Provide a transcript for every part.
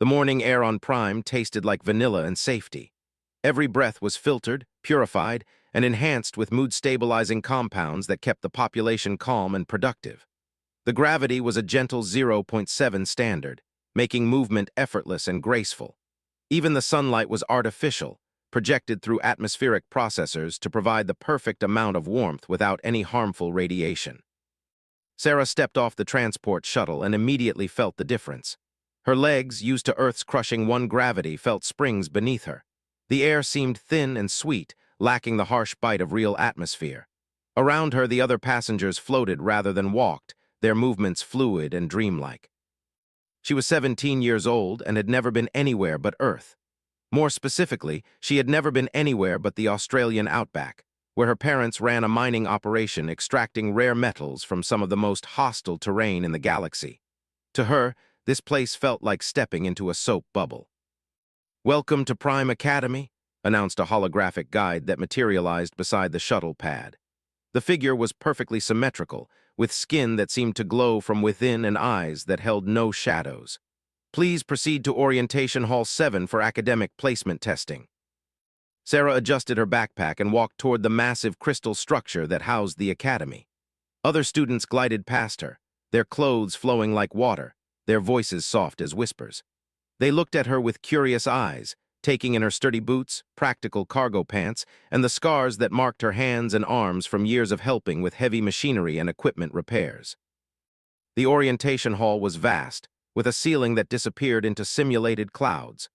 The morning air on Prime tasted like vanilla and safety. Every breath was filtered, purified, and enhanced with mood-stabilizing compounds that kept the population calm and productive. The gravity was a gentle 0.7 standard, making movement effortless and graceful. Even the sunlight was artificial, projected through atmospheric processors to provide the perfect amount of warmth without any harmful radiation. Sarah stepped off the transport shuttle and immediately felt the difference. Her legs, used to Earth's crushing one gravity, felt springs beneath her. The air seemed thin and sweet, lacking the harsh bite of real atmosphere. Around her, the other passengers floated rather than walked, their movements fluid and dreamlike. She was 17 years old and had never been anywhere but Earth. More specifically, she had never been anywhere but the Australian outback, where her parents ran a mining operation extracting rare metals from some of the most hostile terrain in the galaxy. To her, this place felt like stepping into a soap bubble. "Welcome to Prime Academy," announced a holographic guide that materialized beside the shuttle pad. The figure was perfectly symmetrical, with skin that seemed to glow from within and eyes that held no shadows. "Please proceed to Orientation Hall 7 for academic placement testing." Sarah adjusted her backpack and walked toward the massive crystal structure that housed the academy. Other students glided past her, their clothes flowing like water, their voices soft as whispers. They looked at her with curious eyes, taking in her sturdy boots, practical cargo pants, and the scars that marked her hands and arms from years of helping with heavy machinery and equipment repairs. The orientation hall was vast, with a ceiling that disappeared into simulated clouds.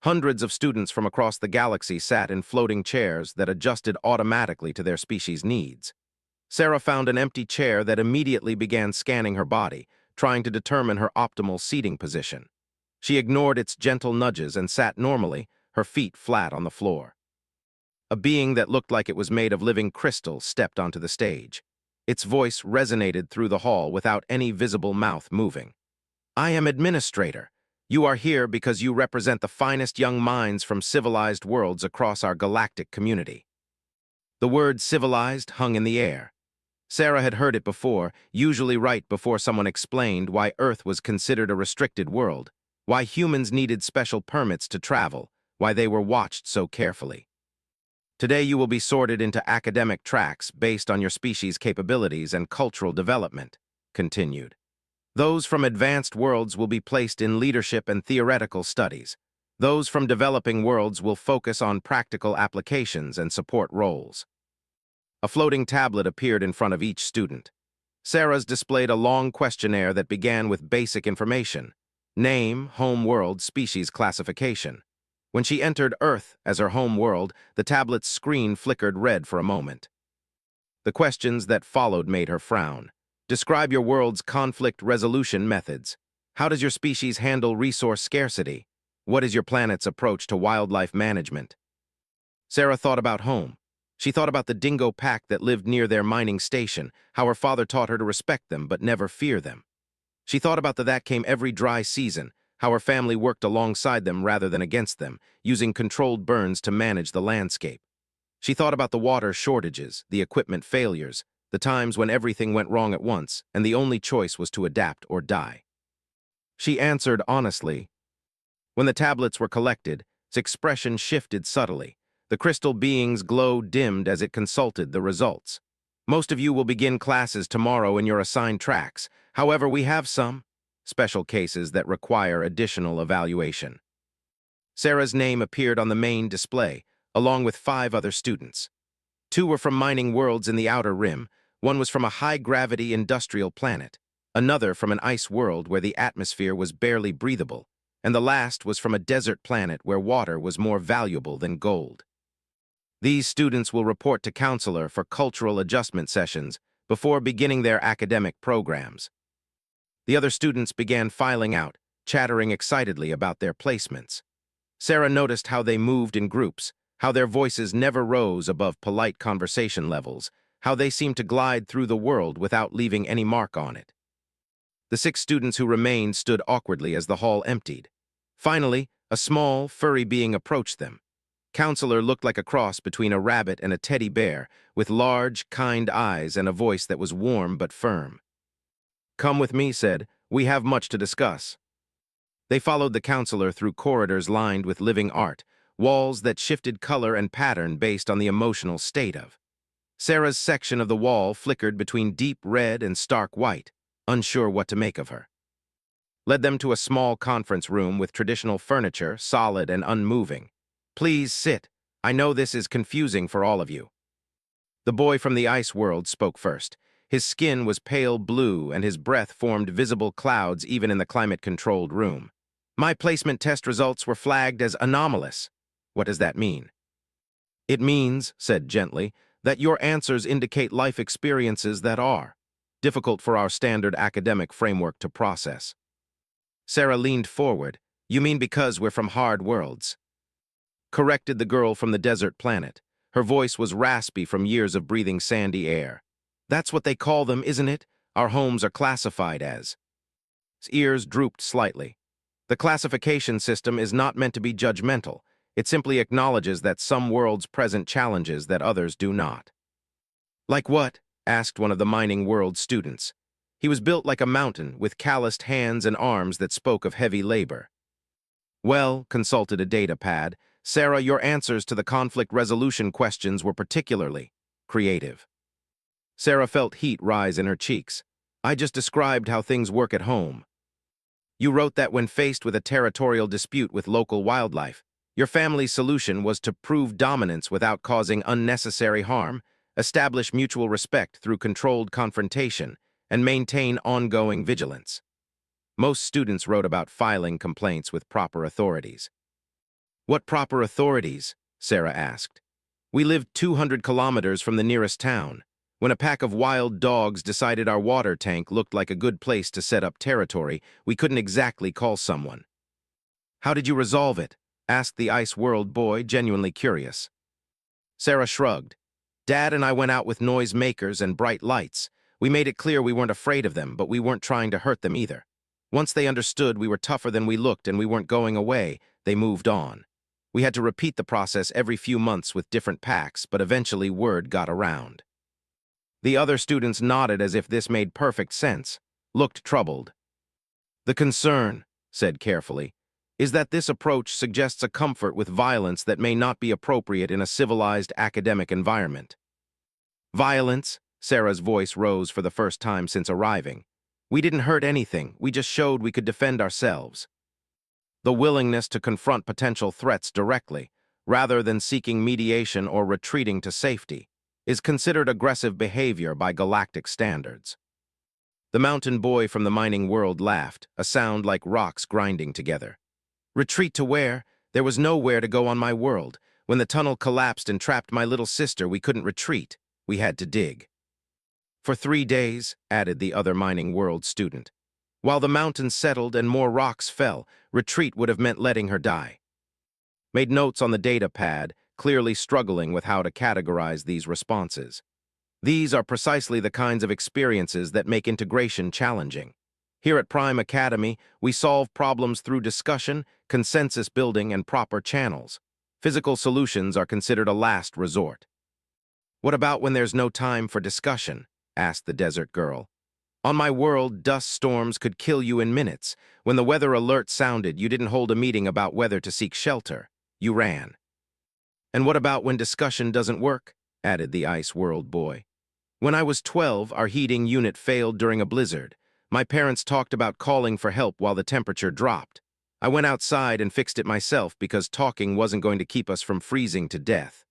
Hundreds of students from across the galaxy sat in floating chairs that adjusted automatically to their species' needs. Sarah found an empty chair that immediately began scanning her body, trying to determine her optimal seating position. She ignored its gentle nudges and sat normally, her feet flat on the floor. A being that looked like it was made of living crystal stepped onto the stage. Its voice resonated through the hall without any visible mouth moving. "I am Administrator. You are here because you represent the finest young minds from civilized worlds across our galactic community." The word civilized hung in the air. Sarah had heard it before, usually right before someone explained why Earth was considered a restricted world, why humans needed special permits to travel, why they were watched so carefully. "Today you will be sorted into academic tracks based on your species' capabilities and cultural development," continued. "Those from advanced worlds will be placed in leadership and theoretical studies. Those from developing worlds will focus on practical applications and support roles." A floating tablet appeared in front of each student. Sarah's displayed a long questionnaire that began with basic information: name, home world, species classification. When she entered Earth as her home world, the tablet's screen flickered red for a moment. The questions that followed made her frown. "Describe your world's conflict resolution methods. How does your species handle resource scarcity? What is your planet's approach to wildlife management?" Sarah thought about home. She thought about the dingo pack that lived near their mining station, how her father taught her to respect them but never fear them. She thought about that came every dry season, how her family worked alongside them rather than against them, using controlled burns to manage the landscape. She thought about the water shortages, the equipment failures, the times when everything went wrong at once, and the only choice was to adapt or die. She answered honestly. When the tablets were collected, its expression shifted subtly. The crystal being's glow dimmed as it consulted the results. "Most of you will begin classes tomorrow in your assigned tracks. However, we have some special cases that require additional evaluation." Sarah's name appeared on the main display, along with 5 other students. 2 were from mining worlds in the Outer Rim, one was from a high-gravity industrial planet, another from an ice world where the atmosphere was barely breathable, and the last was from a desert planet where water was more valuable than gold. These students will report to counselor for cultural adjustment sessions before beginning their academic programs. The other students began filing out, chattering excitedly about their placements. Sarah noticed how they moved in groups, how their voices never rose above polite conversation levels, how they seemed to glide through the world without leaving any mark on it. The 6 students who remained stood awkwardly as the hall emptied. Finally, a small, furry being approached them. Counselor looked like a cross between a rabbit and a teddy bear, with large, kind eyes and a voice that was warm but firm. "Come with me," said. "We have much to discuss." They followed the counselor through corridors lined with living art, walls that shifted color and pattern based on the emotional state of. Sarah's section of the wall flickered between deep red and stark white, unsure what to make of her. Led them to a small conference room with traditional furniture, solid and unmoving. "Please sit. I know this is confusing for all of you." The boy from the ice world spoke first. His skin was pale blue and his breath formed visible clouds even in the climate-controlled room. "My placement test results were flagged as anomalous." "What does that mean?" "It means," said gently, "that your answers indicate life experiences that are difficult for our standard academic framework to process." Sarah leaned forward. "You mean because we're from hard worlds?" Corrected the girl from the desert planet. Her voice was raspy from years of breathing sandy air. "That's what they call them, isn't it? Our homes are classified as." His ears drooped slightly. "The classification system is not meant to be judgmental. It simply acknowledges that some worlds present challenges that others do not." "Like what?" asked one of the mining world students. He was built like a mountain, with calloused hands and arms that spoke of heavy labor. "Well," consulted a data pad, "Sarah, your answers to the conflict resolution questions were particularly creative." Sarah felt heat rise in her cheeks. "I just described how things work at home." "You wrote that when faced with a territorial dispute with local wildlife, your family's solution was to prove dominance without causing unnecessary harm, establish mutual respect through controlled confrontation, and maintain ongoing vigilance." Most students wrote about filing complaints with proper authorities. "What proper authorities?" Sarah asked. "We lived 200 kilometers from the nearest town. When a pack of wild dogs decided our water tank looked like a good place to set up territory, we couldn't exactly call someone." "How did you resolve it?" asked the Ice World boy, genuinely curious. Sarah shrugged. "Dad and I went out with noise makers and bright lights. We made it clear we weren't afraid of them, but we weren't trying to hurt them either. Once they understood we were tougher than we looked and we weren't going away, they moved on. We had to repeat the process every few months with different packs, but eventually word got around." The other students nodded as if this made perfect sense, looked troubled. "The concern," said carefully, "is that this approach suggests a comfort with violence that may not be appropriate in a civilized academic environment." "Violence?" Sarah's voice rose for the first time since arriving. "We didn't hurt anything, we just showed we could defend ourselves." "The willingness to confront potential threats directly, rather than seeking mediation or retreating to safety, is considered aggressive behavior by galactic standards." The mountain boy from the mining world laughed, a sound like rocks grinding together. "Retreat to where? There was nowhere to go on my world. When the tunnel collapsed and trapped my little sister, we couldn't retreat. We had to dig." "For 3 days," added the other mining world student. "While the mountains settled and more rocks fell, retreat would have meant letting her die." Made notes on the data pad, clearly struggling with how to categorize these responses. These are precisely the kinds of experiences that make integration challenging. Here at Prime Academy, we solve problems through discussion, consensus building, and proper channels. Physical solutions are considered a last resort. "What about when there's no time for discussion?" asked the desert girl. "On my world, dust storms could kill you in minutes. When the weather alert sounded, you didn't hold a meeting about whether to seek shelter. You ran." "And what about when discussion doesn't work?" added the Ice World boy. "When I was 12, our heating unit failed during a blizzard. My parents talked about calling for help while the temperature dropped. I went outside and fixed it myself because talking wasn't going to keep us from freezing to death."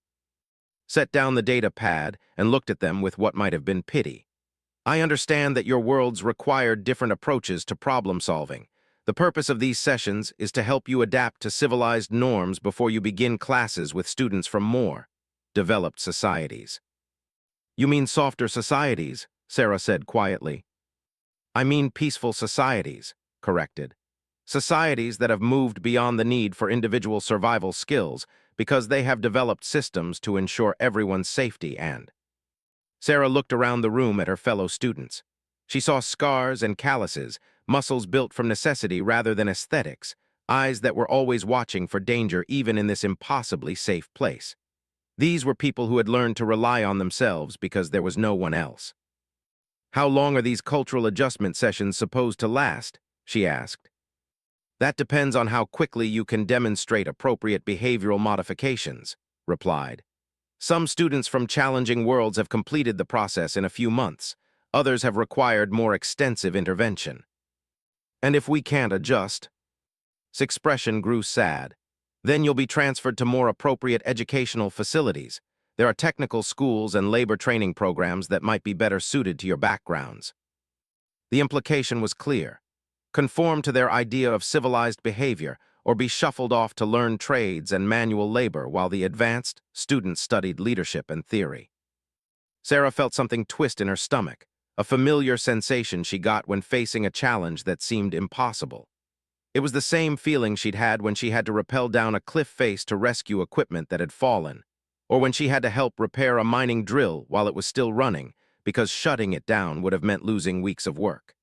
Set down the data pad and looked at them with what might have been pity. "I understand that your worlds require different approaches to problem solving. The purpose of these sessions is to help you adapt to civilized norms before you begin classes with students from more developed societies." "You mean softer societies?" Sarah said quietly. "I mean peaceful societies," corrected. "Societies that have moved beyond the need for individual survival skills because they have developed systems to ensure everyone's safety and." Sarah looked around the room at her fellow students. She saw scars and calluses, muscles built from necessity rather than aesthetics, eyes that were always watching for danger even in this impossibly safe place. These were people who had learned to rely on themselves because there was no one else. "How long are these cultural adjustment sessions supposed to last?" she asked. That depends on how quickly you can demonstrate appropriate behavioral modifications, replied. Some students from challenging worlds have completed the process in a few months. Others have required more extensive intervention. And if we can't adjust? His expression grew sad. Then you'll be transferred to more appropriate educational facilities. There are technical schools and labor training programs that might be better suited to your backgrounds. The implication was clear. Conform to their idea of civilized behavior, or be shuffled off to learn trades and manual labor while the advanced students studied leadership and theory. Sarah felt something twist in her stomach, a familiar sensation she got when facing a challenge that seemed impossible. It was the same feeling she'd had when she had to rappel down a cliff face to rescue equipment that had fallen, or when she had to help repair a mining drill while it was still running, because shutting it down would have meant losing weeks of work.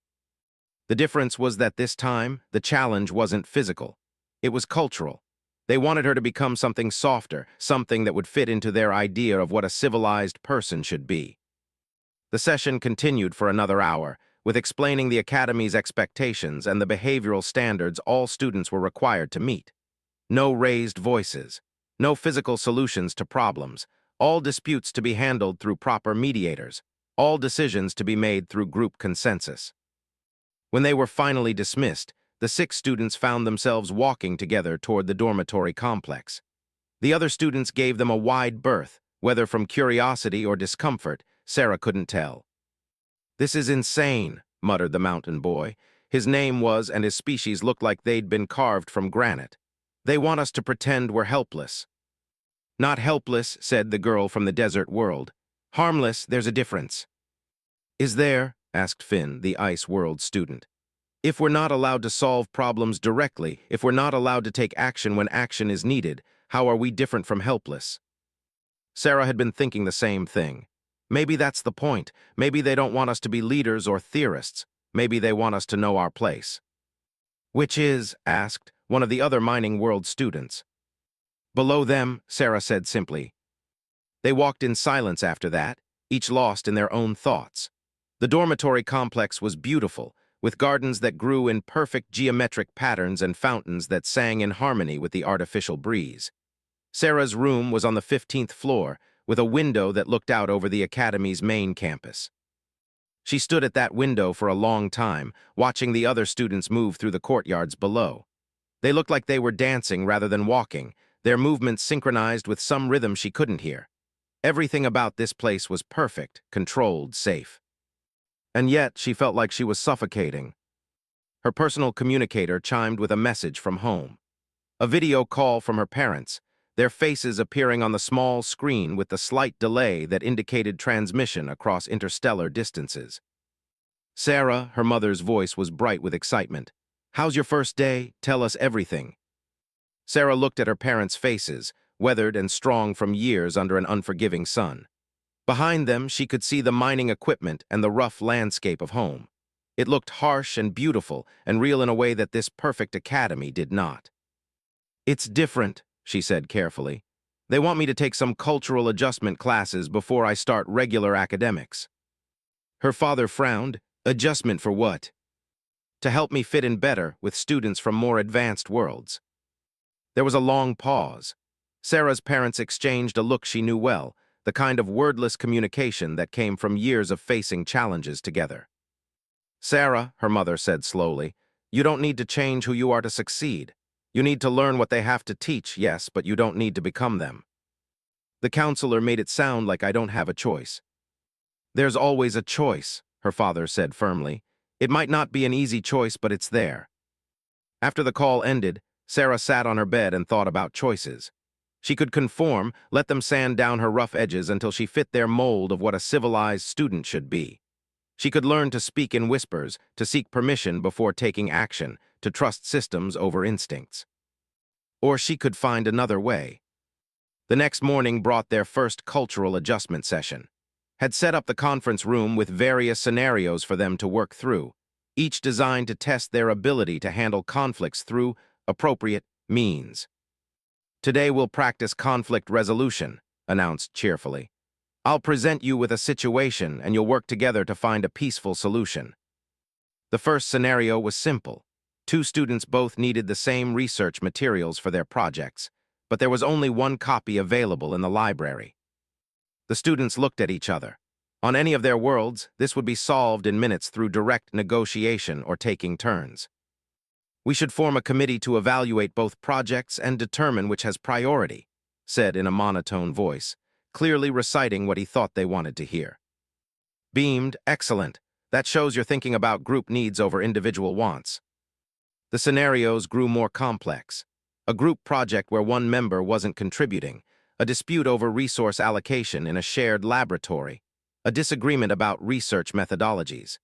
The difference was that this time, the challenge wasn't physical. It was cultural. They wanted her to become something softer, something that would fit into their idea of what a civilized person should be. The session continued for another hour, with explaining the Academy's expectations and the behavioral standards all students were required to meet. No raised voices, no physical solutions to problems, all disputes to be handled through proper mediators, all decisions to be made through group consensus. When they were finally dismissed, the 6 students found themselves walking together toward the dormitory complex. The other students gave them a wide berth, whether from curiosity or discomfort, Sarah couldn't tell. "This is insane," muttered the mountain boy. His name was and his species looked like they'd been carved from granite. "They want us to pretend we're helpless." "Not helpless," said the girl from the desert world. "Harmless, there's a difference." "Is there?" asked Finn, the Ice World student. "If we're not allowed to solve problems directly, if we're not allowed to take action when action is needed, how are we different from helpless?" Sarah had been thinking the same thing. Maybe that's the point. Maybe they don't want us to be leaders or theorists. Maybe they want us to know our place. "Which is?" asked one of the other Mining World students. "Below them," Sarah said simply. They walked in silence after that, each lost in their own thoughts. The dormitory complex was beautiful, with gardens that grew in perfect geometric patterns and fountains that sang in harmony with the artificial breeze. Sarah's room was on the 15th floor, with a window that looked out over the Academy's main campus. She stood at that window for a long time, watching the other students move through the courtyards below. They looked like they were dancing rather than walking, their movements synchronized with some rhythm she couldn't hear. Everything about this place was perfect, controlled, safe. And yet, she felt like she was suffocating. Her personal communicator chimed with a message from home. A video call from her parents, their faces appearing on the small screen with the slight delay that indicated transmission across interstellar distances. "Sarah," her mother's voice was bright with excitement. "How's your first day? Tell us everything." Sarah looked at her parents' faces, weathered and strong from years under an unforgiving sun. Behind them, she could see the mining equipment and the rough landscape of home. It looked harsh and beautiful and real in a way that this perfect academy did not. "It's different," she said carefully. "They want me to take some cultural adjustment classes before I start regular academics." Her father frowned. "Adjustment for what?" "To help me fit in better with students from more advanced worlds." There was a long pause. Sarah's parents exchanged a look she knew well, the kind of wordless communication that came from years of facing challenges together. "Sarah," her mother said slowly, "you don't need to change who you are to succeed. You need to learn what they have to teach, yes, but you don't need to become them." The counselor made it sound like I don't have a choice. "There's always a choice," her father said firmly. "It might not be an easy choice, but it's there." After the call ended, Sarah sat on her bed and thought about choices. She could conform, let them sand down her rough edges until she fit their mold of what a civilized student should be. She could learn to speak in whispers, to seek permission before taking action, to trust systems over instincts. Or she could find another way. The next morning brought their first cultural adjustment session. Had set up the conference room with various scenarios for them to work through, each designed to test their ability to handle conflicts through appropriate means. "Today we'll practice conflict resolution," announced cheerfully. "I'll present you with a situation and you'll work together to find a peaceful solution." The first scenario was simple. Two students both needed the same research materials for their projects, but there was only one copy available in the library. The students looked at each other. On any of their worlds, this would be solved in minutes through direct negotiation or taking turns. "We should form a committee to evaluate both projects and determine which has priority," said in a monotone voice, clearly reciting what he thought they wanted to hear. Beamed, "Excellent. That shows you're thinking about group needs over individual wants." The scenarios grew more complex. A group project where one member wasn't contributing, a dispute over resource allocation in a shared laboratory, a disagreement about research methodologies.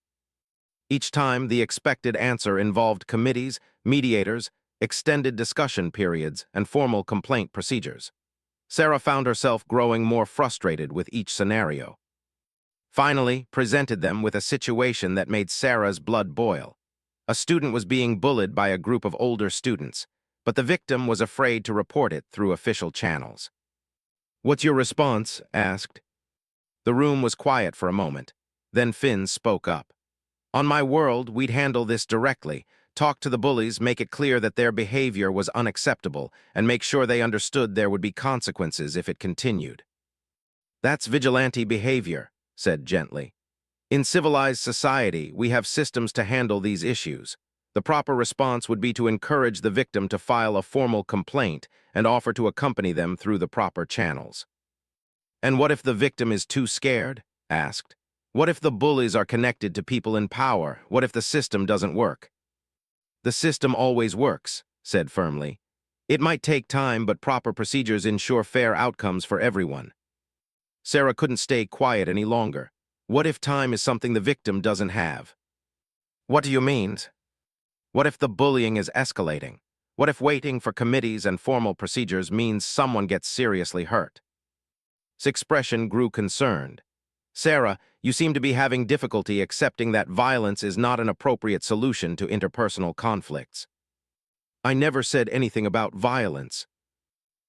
Each time, the expected answer involved committees, mediators, extended discussion periods, and formal complaint procedures. Sarah found herself growing more frustrated with each scenario. Finally, presented them with a situation that made Sarah's blood boil. A student was being bullied by a group of older students, but the victim was afraid to report it through official channels. "What's your response?" asked. The room was quiet for a moment. Then Finn spoke up. "On my world, we'd handle this directly, talk to the bullies, make it clear that their behavior was unacceptable, and make sure they understood there would be consequences if it continued." "That's vigilante behavior," said gently. "In civilized society, we have systems to handle these issues. The proper response would be to encourage the victim to file a formal complaint and offer to accompany them through the proper channels." "And what if the victim is too scared?" asked. "What if the bullies are connected to people in power? What if the system doesn't work?" "The system always works," said firmly. "It might take time, but proper procedures ensure fair outcomes for everyone." Sarah couldn't stay quiet any longer. What if time is something the victim doesn't have? "What do you mean? What if the bullying is escalating? What if waiting for committees and formal procedures means someone gets seriously hurt?" His expression grew concerned. "Sarah, you seem to be having difficulty accepting that violence is not an appropriate solution to interpersonal conflicts." "I never said anything about violence."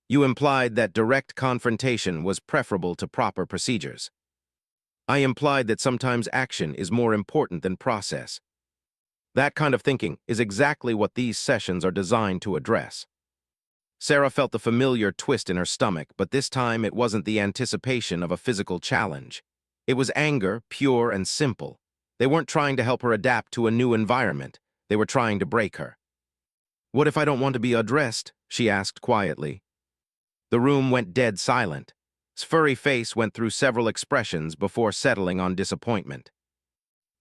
"You implied that direct confrontation was preferable to proper procedures." "I implied that sometimes action is more important than process." That kind of thinking is exactly what these sessions are designed to address. Sarah felt the familiar twist in her stomach, but this time it wasn't the anticipation of a physical challenge. It was anger, pure and simple. They weren't trying to help her adapt to a new environment. They were trying to break her. "What if I don't want to be addressed?" she asked quietly. The room went dead silent. His furry face went through several expressions before settling on disappointment.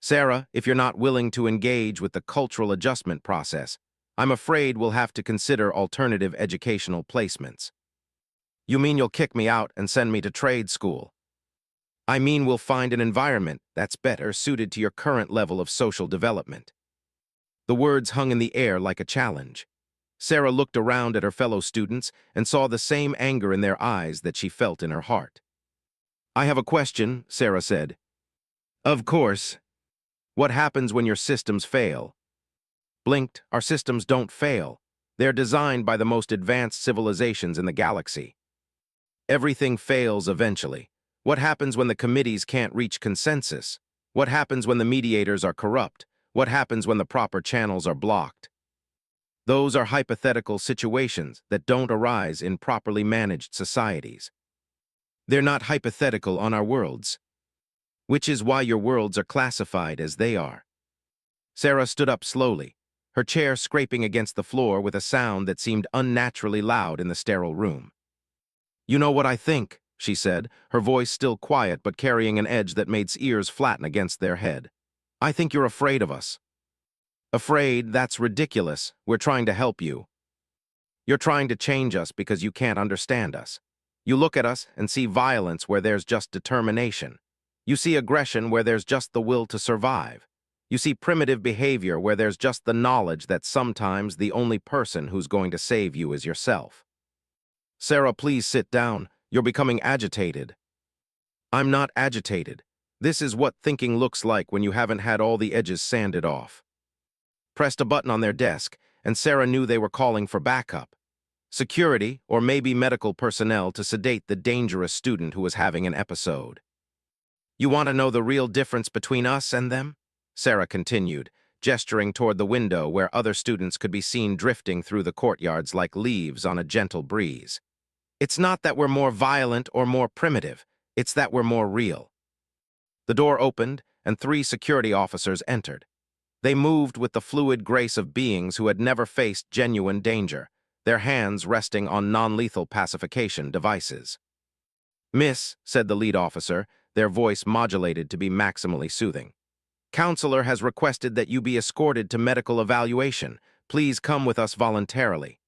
"Sarah, if you're not willing to engage with the cultural adjustment process, I'm afraid we'll have to consider alternative educational placements." "You mean you'll kick me out and send me to trade school?" "I mean we'll find an environment that's better suited to your current level of social development." The words hung in the air like a challenge. Sarah looked around at her fellow students and saw the same anger in their eyes that she felt in her heart. "I have a question," Sarah said. "Of course. What happens when your systems fail?" Blinked. "Our systems don't fail. They're designed by the most advanced civilizations in the galaxy. Everything fails eventually. What happens when the committees can't reach consensus? What happens when the mediators are corrupt? What happens when the proper channels are blocked? Those are hypothetical situations that don't arise in properly managed societies. They're not hypothetical on our worlds, which is why your worlds are classified as they are." Sarah stood up slowly, her chair scraping against the floor with a sound that seemed unnaturally loud in the sterile room. "You know what I think," she said, her voice still quiet but carrying an edge that made ears flatten against their head. "I think you're afraid of us." "Afraid? That's ridiculous. We're trying to help you. You're trying to change us because you can't understand us. You look at us and see violence where there's just determination. You see aggression where there's just the will to survive. You see primitive behavior where there's just the knowledge that sometimes the only person who's going to save you is yourself." "Sarah, please sit down. You're becoming agitated." "I'm not agitated. This is what thinking looks like when you haven't had all the edges sanded off." Pressed a button on their desk, and Sarah knew they were calling for backup. Security, or maybe medical personnel to sedate the dangerous student who was having an episode. "You want to know the real difference between us and them?" Sarah continued, gesturing toward the window where other students could be seen drifting through the courtyards like leaves on a gentle breeze. It's not that we're more violent or more primitive, it's that we're more real. The door opened, and 3 security officers entered. They moved with the fluid grace of beings who had never faced genuine danger, their hands resting on non-lethal pacification devices. "Miss," said the lead officer, their voice modulated to be maximally soothing. "Counselor has requested that you be escorted to medical evaluation. Please come with us voluntarily."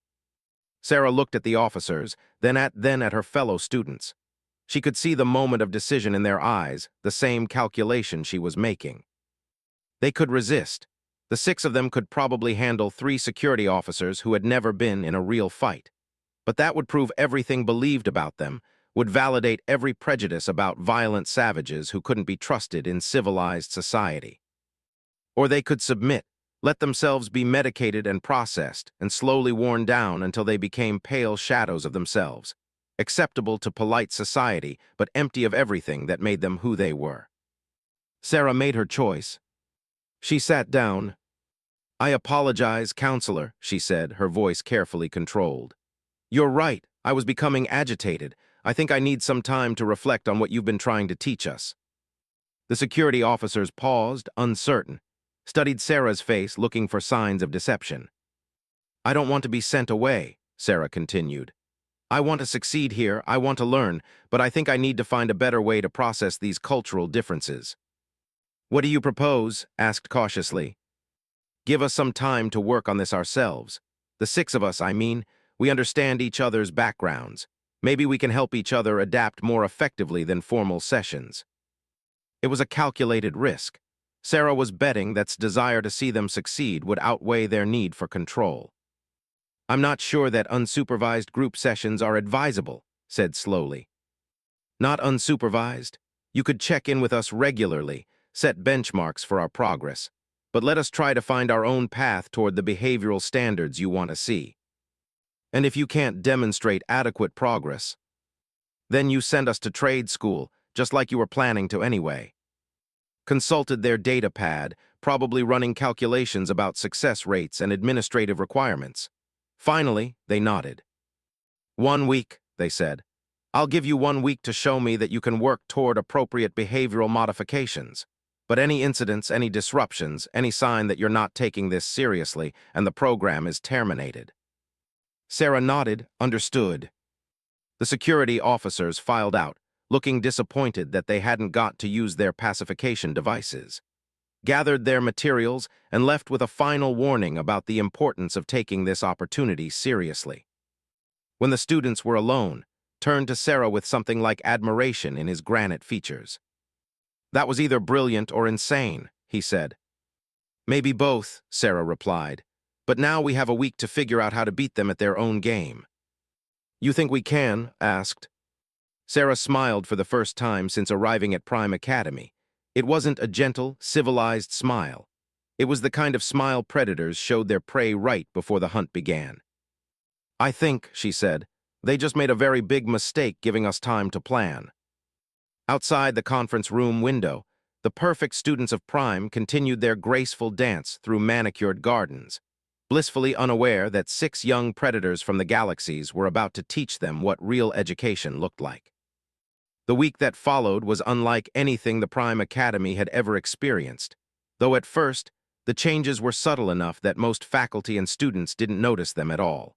Sarah looked at the officers, then at her fellow students. She could see the moment of decision in their eyes, the same calculation she was making. They could resist. The 6 of them could probably handle 3 security officers who had never been in a real fight. But that would prove everything believed about them, would validate every prejudice about violent savages who couldn't be trusted in civilized society. Or they could submit, let themselves be medicated and processed, and slowly worn down until they became pale shadows of themselves, acceptable to polite society, but empty of everything that made them who they were. Sarah made her choice. She sat down. "I apologize, counselor," she said, her voice carefully controlled. "You're right, I was becoming agitated. I think I need some time to reflect on what you've been trying to teach us." The security officers paused, uncertain, studied Sarah's face, looking for signs of deception. "I don't want to be sent away," Sarah continued. "I want to succeed here, I want to learn, but I think I need to find a better way to process these cultural differences." "What do you propose?" asked cautiously. "Give us some time to work on this ourselves. The 6 of us, I mean, we understand each other's backgrounds. Maybe we can help each other adapt more effectively than formal sessions." It was a calculated risk. Sarah was betting that desire to see them succeed would outweigh their need for control. "I'm not sure that unsupervised group sessions are advisable," said slowly. "Not unsupervised. You could check in with us regularly, set benchmarks for our progress, but let us try to find our own path toward the behavioral standards you want to see. And if you can't demonstrate adequate progress, then you send us to trade school, just like you were planning to anyway." Consulted their data pad, probably running calculations about success rates and administrative requirements. Finally, they nodded. "1 week," they said. "I'll give you 1 week to show me that you can work toward appropriate behavioral modifications. But any incidents, any disruptions, any sign that you're not taking this seriously, and the program is terminated." Sarah nodded, understood. The security officers filed out, looking disappointed that they hadn't got to use their pacification devices, gathered their materials, and left with a final warning about the importance of taking this opportunity seriously. When the students were alone, turned to Sarah with something like admiration in his granite features. "That was either brilliant or insane," he said. "Maybe both," Sarah replied. "But now we have a week to figure out how to beat them at their own game." "You think we can?" asked. Sarah smiled for the first time since arriving at Prime Academy. It wasn't a gentle, civilized smile. It was the kind of smile predators showed their prey right before the hunt began. "I think," she said, "they just made a very big mistake giving us time to plan." Outside the conference room window, the perfect students of Prime continued their graceful dance through manicured gardens, blissfully unaware that 6 young predators from the galaxies were about to teach them what real education looked like. The week that followed was unlike anything the Prime Academy had ever experienced, though at first, the changes were subtle enough that most faculty and students didn't notice them at all.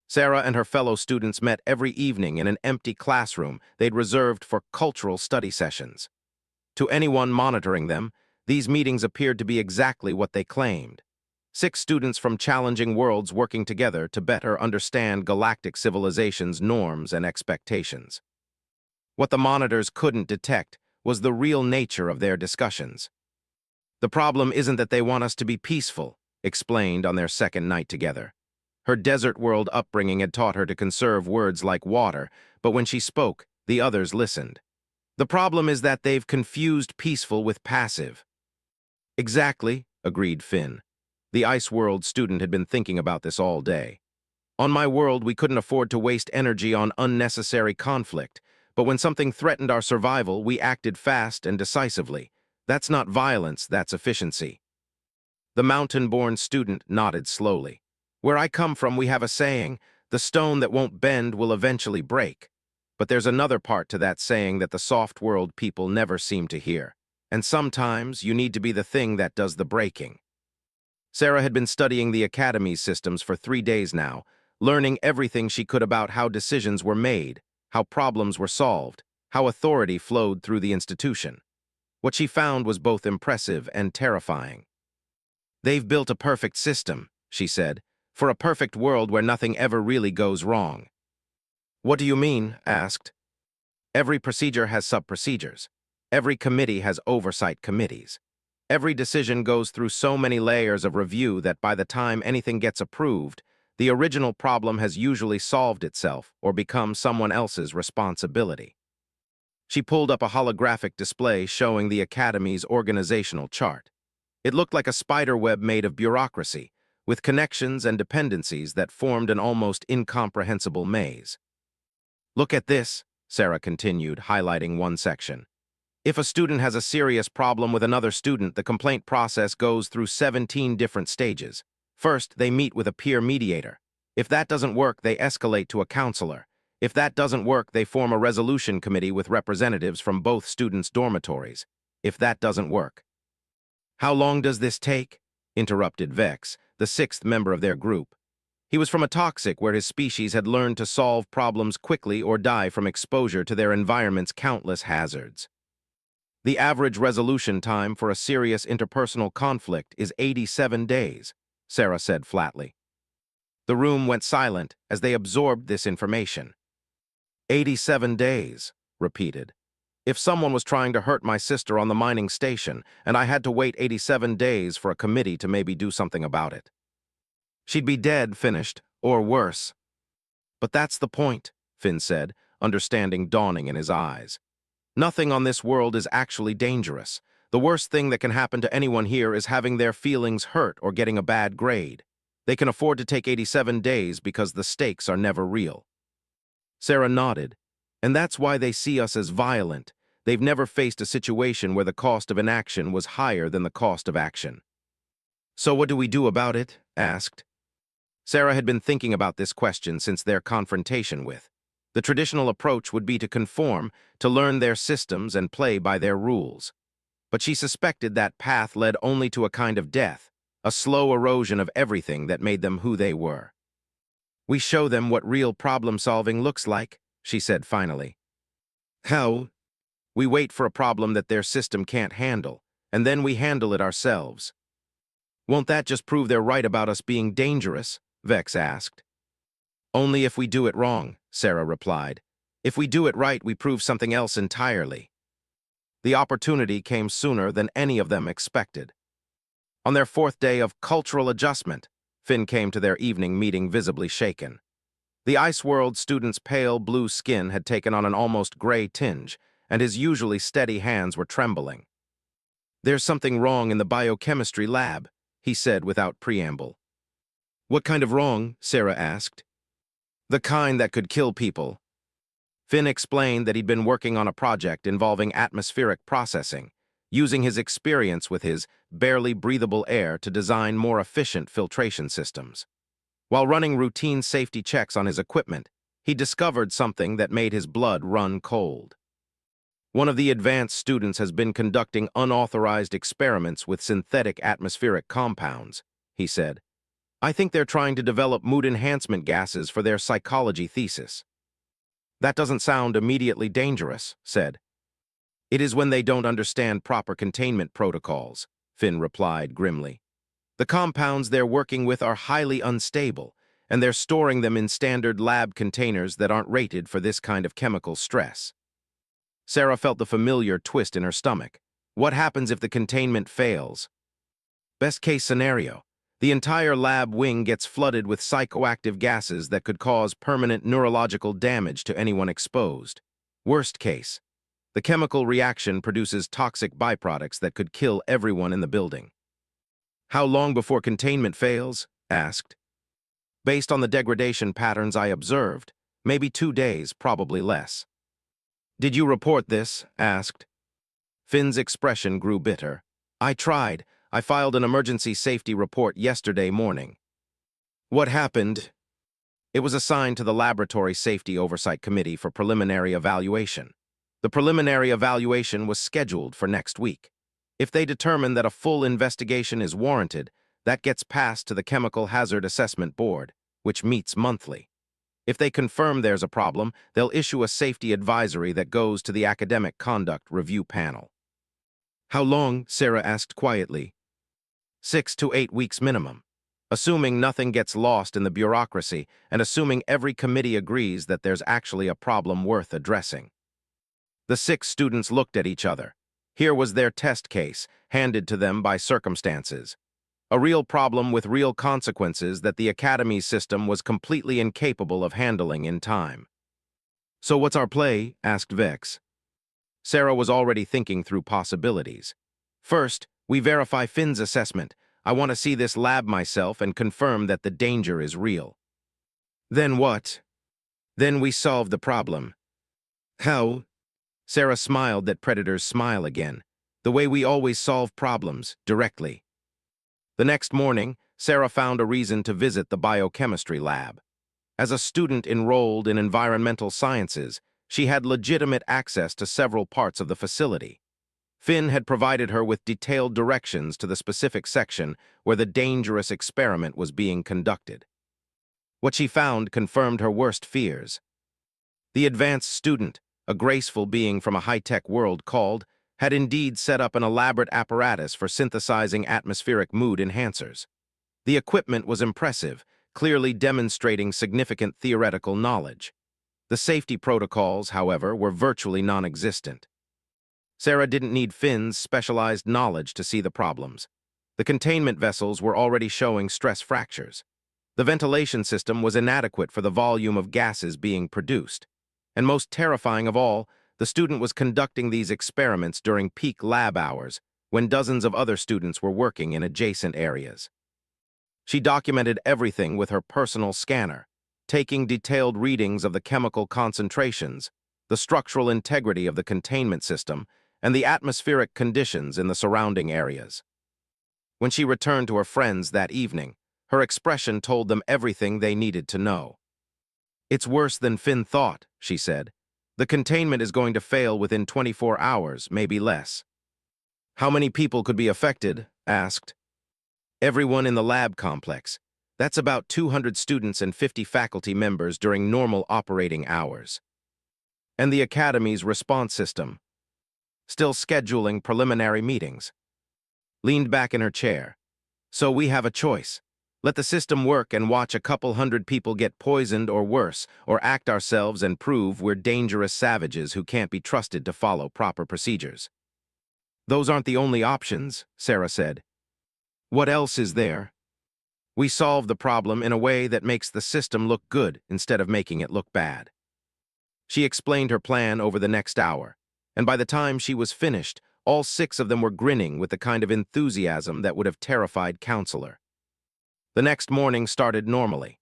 Sarah and her fellow students met every evening in an empty classroom they'd reserved for cultural study sessions. To anyone monitoring them, these meetings appeared to be exactly what they claimed: 6 students from challenging worlds working together to better understand galactic civilization's norms and expectations. What the monitors couldn't detect was the real nature of their discussions. "The problem isn't that they want us to be peaceful," explained on their second night together. Her desert world upbringing had taught her to conserve words like water, but when she spoke, the others listened. "The problem is that they've confused peaceful with passive." "Exactly," agreed Finn. The Ice World student had been thinking about this all day. "On my world, we couldn't afford to waste energy on unnecessary conflict, but when something threatened our survival, we acted fast and decisively. That's not violence, that's efficiency." The mountain-born student nodded slowly. Where I come from, we have a saying, the stone that won't bend will eventually break. But there's another part to that saying that the soft-world people never seem to hear. And sometimes you need to be the thing that does the breaking. Sarah had been studying the Academy's systems for 3 days now, learning everything she could about how decisions were made, how problems were solved, how authority flowed through the institution. What she found was both impressive and terrifying. They've built a perfect system, she said, for a perfect world where nothing ever really goes wrong. What do you mean? Asked. Every procedure has sub-procedures. Every committee has oversight committees. Every decision goes through so many layers of review that by the time anything gets approved, the original problem has usually solved itself or become someone else's responsibility. She pulled up a holographic display showing the Academy's organizational chart. It looked like a spider web made of bureaucracy, with connections and dependencies that formed an almost incomprehensible maze. Look at this, Sarah continued, highlighting one section. If a student has a serious problem with another student, the complaint process goes through 17 different stages. First, they meet with a peer mediator. If that doesn't work, they escalate to a counselor. If that doesn't work, they form a resolution committee with representatives from both students' dormitories. If that doesn't work. How long does this take? Interrupted Vex, the 6th member of their group. He was from a toxic where his species had learned to solve problems quickly or die from exposure to their environment's countless hazards. The average resolution time for a serious interpersonal conflict is 87 days, Sarah said flatly. The room went silent as they absorbed this information. 87 days, repeated. If someone was trying to hurt my sister on the mining station, and I had to wait 87 days for a committee to maybe do something about it. She'd be dead, finished, or worse. But that's the point, Finn said, understanding dawning in his eyes. Nothing on this world is actually dangerous. The worst thing that can happen to anyone here is having their feelings hurt or getting a bad grade. They can afford to take 87 days because the stakes are never real. Sarah nodded. And that's why they see us as violent. They've never faced a situation where the cost of inaction was higher than the cost of action. So what do we do about it? Asked. Sarah had been thinking about this question since their confrontation with. The traditional approach would be to conform, to learn their systems and play by their rules. But she suspected that path led only to a kind of death, a slow erosion of everything that made them who they were. We show them what real problem-solving looks like, she said finally. How? We wait for a problem that their system can't handle, and then we handle it ourselves. Won't that just prove they're right about us being dangerous? Vex asked. Only if we do it wrong, Sarah replied. If we do it right, we prove something else entirely. The opportunity came sooner than any of them expected. On their 4th day of cultural adjustment, Finn came to their evening meeting visibly shaken. The Ice World student's pale blue skin had taken on an almost gray tinge, and his usually steady hands were trembling. There's something wrong in the biochemistry lab, he said without preamble. What kind of wrong? Sarah asked. The kind that could kill people. Finn explained that he'd been working on a project involving atmospheric processing, using his experience with his barely breathable air to design more efficient filtration systems. While running routine safety checks on his equipment, he discovered something that made his blood run cold. One of the advanced students has been conducting unauthorized experiments with synthetic atmospheric compounds, he said. I think they're trying to develop mood enhancement gases for their psychology thesis. That doesn't sound immediately dangerous, said. It is when they don't understand proper containment protocols, Finn replied grimly. The compounds they're working with are highly unstable, and they're storing them in standard lab containers that aren't rated for this kind of chemical stress. Sarah felt the familiar twist in her stomach. What happens if the containment fails? Best case scenario. The entire lab wing gets flooded with psychoactive gases that could cause permanent neurological damage to anyone exposed. Worst case. The chemical reaction produces toxic byproducts that could kill everyone in the building. How long before containment fails? Asked. Based on the degradation patterns I observed, maybe 2 days, probably less. Did you report this? Asked. Finn's expression grew bitter. I tried. I filed an emergency safety report yesterday morning. What happened? It was assigned to the Laboratory Safety Oversight Committee for preliminary evaluation. The preliminary evaluation was scheduled for next week. If they determine that a full investigation is warranted, that gets passed to the Chemical Hazard Assessment Board, which meets monthly. If they confirm there's a problem, they'll issue a safety advisory that goes to the Academic Conduct Review Panel. How long? Sarah asked quietly. 6 to 8 weeks minimum. Assuming nothing gets lost in the bureaucracy and assuming every committee agrees that there's actually a problem worth addressing. The 6 students looked at each other. Here was their test case, handed to them by circumstances. A real problem with real consequences that the Academy's system was completely incapable of handling in time. So what's our play? Asked Vex. Sarah was already thinking through possibilities. First, we verify Finn's assessment. I want to see this lab myself and confirm that the danger is real. Then what? Then we solve the problem. How? Sarah smiled that predators smile again, the way we always solve problems, directly. The next morning, Sarah found a reason to visit the biochemistry lab. As a student enrolled in environmental sciences, she had legitimate access to several parts of the facility. Finn had provided her with detailed directions to the specific section where the dangerous experiment was being conducted. What she found confirmed her worst fears. The advanced student, a graceful being from a high-tech world called, had indeed set up an elaborate apparatus for synthesizing atmospheric mood enhancers. The equipment was impressive, clearly demonstrating significant theoretical knowledge. The safety protocols, however, were virtually non-existent. Sarah didn't need Finn's specialized knowledge to see the problems. The containment vessels were already showing stress fractures. The ventilation system was inadequate for the volume of gases being produced. And most terrifying of all, the student was conducting these experiments during peak lab hours, when dozens of other students were working in adjacent areas. She documented everything with her personal scanner, taking detailed readings of the chemical concentrations, the structural integrity of the containment system, and the atmospheric conditions in the surrounding areas. When she returned to her friends that evening, her expression told them everything they needed to know. It's worse than Finn thought, she said. The containment is going to fail within 24 hours, maybe less. How many people could be affected? Asked. Everyone in the lab complex. That's about 200 students and 50 faculty members during normal operating hours. And the Academy's response system. Still scheduling preliminary meetings. Leaned back in her chair. So we have a choice. Let the system work and watch a couple hundred people get poisoned or worse, or act ourselves and prove we're dangerous savages who can't be trusted to follow proper procedures. Those aren't the only options, Sarah said. What else is there? We solve the problem in a way that makes the system look good instead of making it look bad. She explained her plan over the next hour, and by the time she was finished, all 6 of them were grinning with the kind of enthusiasm that would have terrified Counselor. The next morning started normally.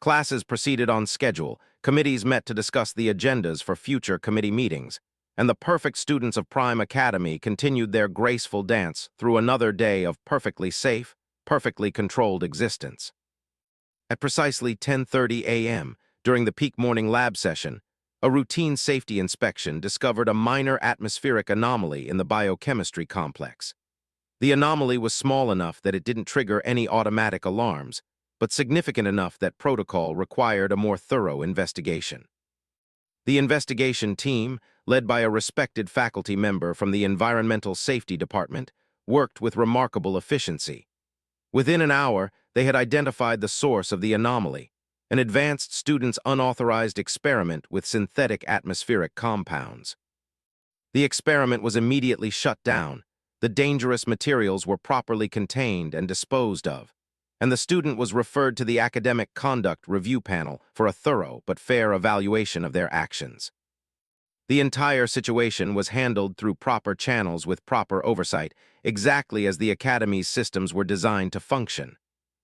Classes proceeded on schedule, committees met to discuss the agendas for future committee meetings, and the perfect students of Prime Academy continued their graceful dance through another day of perfectly safe, perfectly controlled existence. At precisely 10:30 a.m., during the peak morning lab session, a routine safety inspection discovered a minor atmospheric anomaly in the biochemistry complex. The anomaly was small enough that it didn't trigger any automatic alarms, but significant enough that protocol required a more thorough investigation. The investigation team, led by a respected faculty member from the Environmental Safety Department, worked with remarkable efficiency. Within an hour, they had identified the source of the anomaly, an advanced student's unauthorized experiment with synthetic atmospheric compounds. The experiment was immediately shut down, the dangerous materials were properly contained and disposed of, and the student was referred to the Academic Conduct Review Panel for a thorough but fair evaluation of their actions. The entire situation was handled through proper channels with proper oversight, exactly as the Academy's systems were designed to function.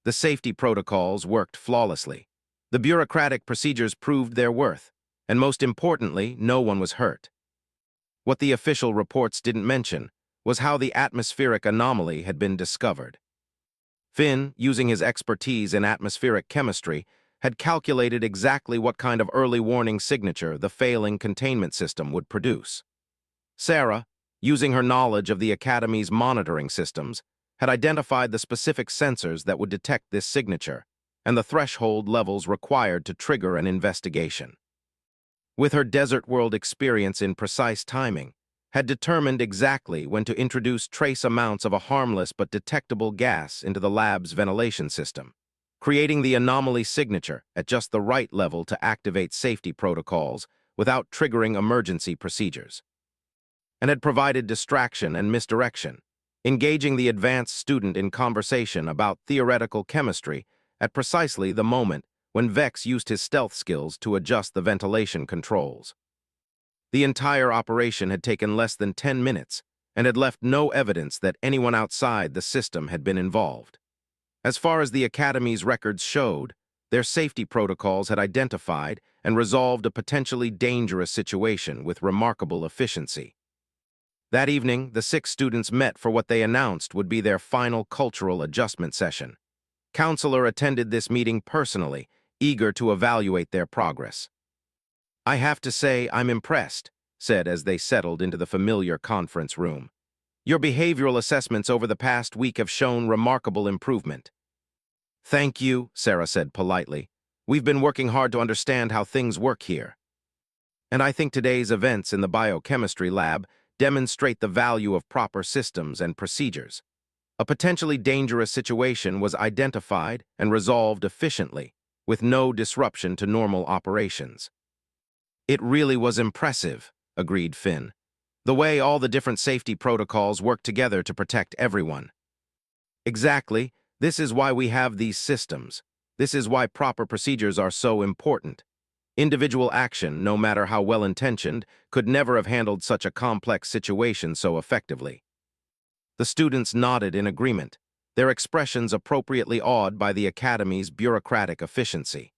The safety protocols worked flawlessly. The bureaucratic procedures proved their worth, and most importantly, no one was hurt. What the official reports didn't mention was how the atmospheric anomaly had been discovered. Finn, using his expertise in atmospheric chemistry, had calculated exactly what kind of early warning signature the failing containment system would produce. Sarah, using her knowledge of the Academy's monitoring systems, had identified the specific sensors that would detect this signature and the threshold levels required to trigger an investigation. With her desert world experience in precise timing, had determined exactly when to introduce trace amounts of a harmless but detectable gas into the lab's ventilation system, creating the anomaly signature at just the right level to activate safety protocols without triggering emergency procedures, and had provided distraction and misdirection, engaging the advanced student in conversation about theoretical chemistry at precisely the moment when Vex used his stealth skills to adjust the ventilation controls. The entire operation had taken less than 10 minutes and had left no evidence that anyone outside the system had been involved. As far as the Academy's records showed, their safety protocols had identified and resolved a potentially dangerous situation with remarkable efficiency. That evening, the 6 students met for what they announced would be their final cultural adjustment session. Counselor attended this meeting personally, eager to evaluate their progress. "I have to say I'm impressed," said as they settled into the familiar conference room. "Your behavioral assessments over the past week have shown remarkable improvement." "Thank you," Sarah said politely. "We've been working hard to understand how things work here. And I think today's events in the biochemistry lab demonstrate the value of proper systems and procedures. A potentially dangerous situation was identified and resolved efficiently, with no disruption to normal operations." "It really was impressive," agreed Finn. "The way all the different safety protocols work together to protect everyone." "Exactly. This is why we have these systems. This is why proper procedures are so important. Individual action, no matter how well-intentioned, could never have handled such a complex situation so effectively." The students nodded in agreement, their expressions appropriately awed by the Academy's bureaucratic efficiency.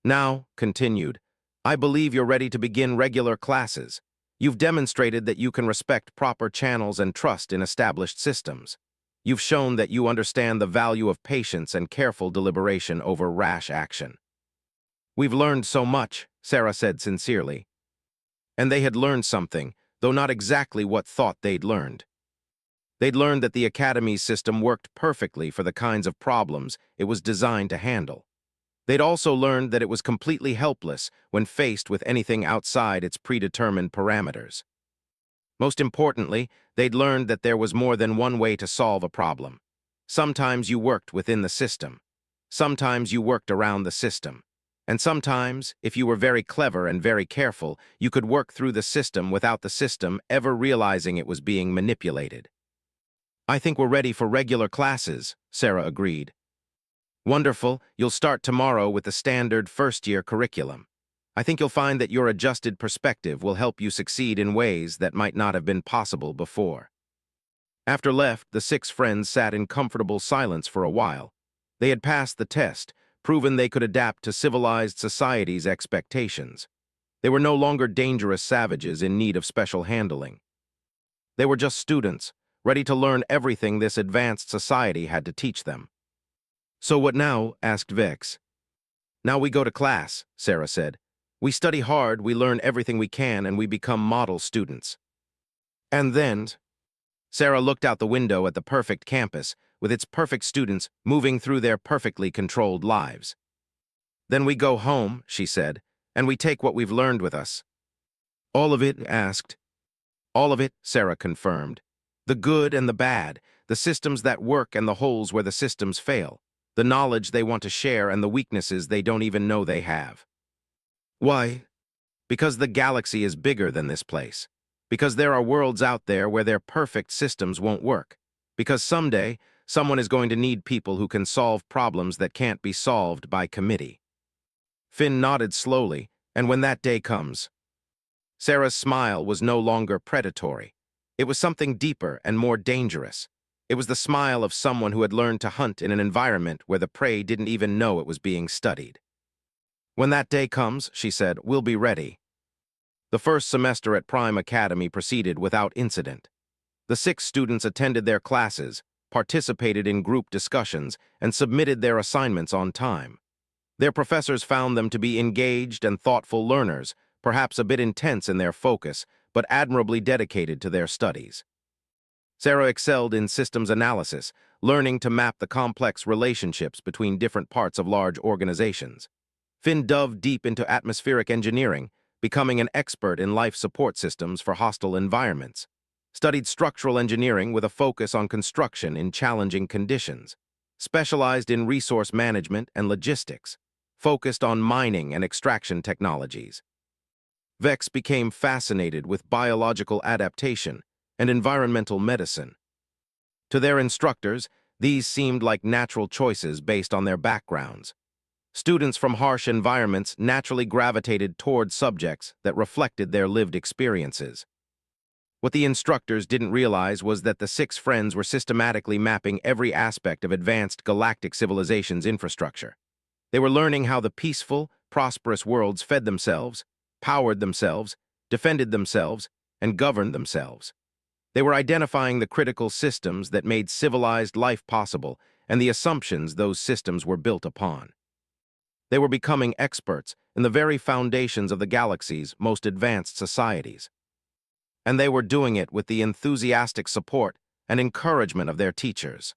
"Now," continued, "I believe you're ready to begin regular classes. You've demonstrated that you can respect proper channels and trust in established systems. You've shown that you understand the value of patience and careful deliberation over rash action." "We've learned so much," Sarah said sincerely. And they had learned something, though not exactly what thought they'd learned. They'd learned that the Academy's system worked perfectly for the kinds of problems it was designed to handle. They'd also learned that it was completely helpless when faced with anything outside its predetermined parameters. Most importantly, they'd learned that there was more than one way to solve a problem. Sometimes you worked within the system. Sometimes you worked around the system. And sometimes, if you were very clever and very careful, you could work through the system without the system ever realizing it was being manipulated. "I think we're ready for regular classes," Sarah agreed. "Wonderful. You'll start tomorrow with the standard first-year curriculum. I think you'll find that your adjusted perspective will help you succeed in ways that might not have been possible before." After left, the 6 friends sat in comfortable silence for a while. They had passed the test, proven they could adapt to civilized society's expectations. They were no longer dangerous savages in need of special handling. They were just students, ready to learn everything this advanced society had to teach them. "So what now?" asked Vex. "Now we go to class," Sarah said. "We study hard, we learn everything we can, and we become model students." "And then—" Sarah looked out the window at the perfect campus, with its perfect students moving through their perfectly controlled lives. "Then we go home," she said, "and we take what we've learned with us." "All of it?" asked. "All of it," Sarah confirmed. "The good and the bad, the systems that work and the holes where the systems fail, the knowledge they want to share and the weaknesses they don't even know they have." "Why?" "Because the galaxy is bigger than this place. Because there are worlds out there where their perfect systems won't work. Because someday, someone is going to need people who can solve problems that can't be solved by committee." Finn nodded slowly, "And when that day comes—" Sarah's smile was no longer predatory. It was something deeper and more dangerous. It was the smile of someone who had learned to hunt in an environment where the prey didn't even know it was being studied. "When that day comes," she said, "we'll be ready." The first semester at Prime Academy proceeded without incident. The 6 students attended their classes, participated in group discussions, and submitted their assignments on time. Their professors found them to be engaged and thoughtful learners, perhaps a bit intense in their focus, but admirably dedicated to their studies. Sarah excelled in systems analysis, learning to map the complex relationships between different parts of large organizations. Finn dove deep into atmospheric engineering, becoming an expert in life support systems for hostile environments. Studied structural engineering with a focus on construction in challenging conditions. Specialized in resource management and logistics. Focused on mining and extraction technologies. Vex became fascinated with biological adaptation and environmental medicine. To their instructors, these seemed like natural choices based on their backgrounds. Students from harsh environments naturally gravitated toward subjects that reflected their lived experiences. What the instructors didn't realize was that the 6 friends were systematically mapping every aspect of advanced galactic civilization's infrastructure. They were learning how the peaceful, prosperous worlds fed themselves, powered themselves, defended themselves, and governed themselves. They were identifying the critical systems that made civilized life possible and the assumptions those systems were built upon. They were becoming experts in the very foundations of the galaxy's most advanced societies. And they were doing it with the enthusiastic support and encouragement of their teachers.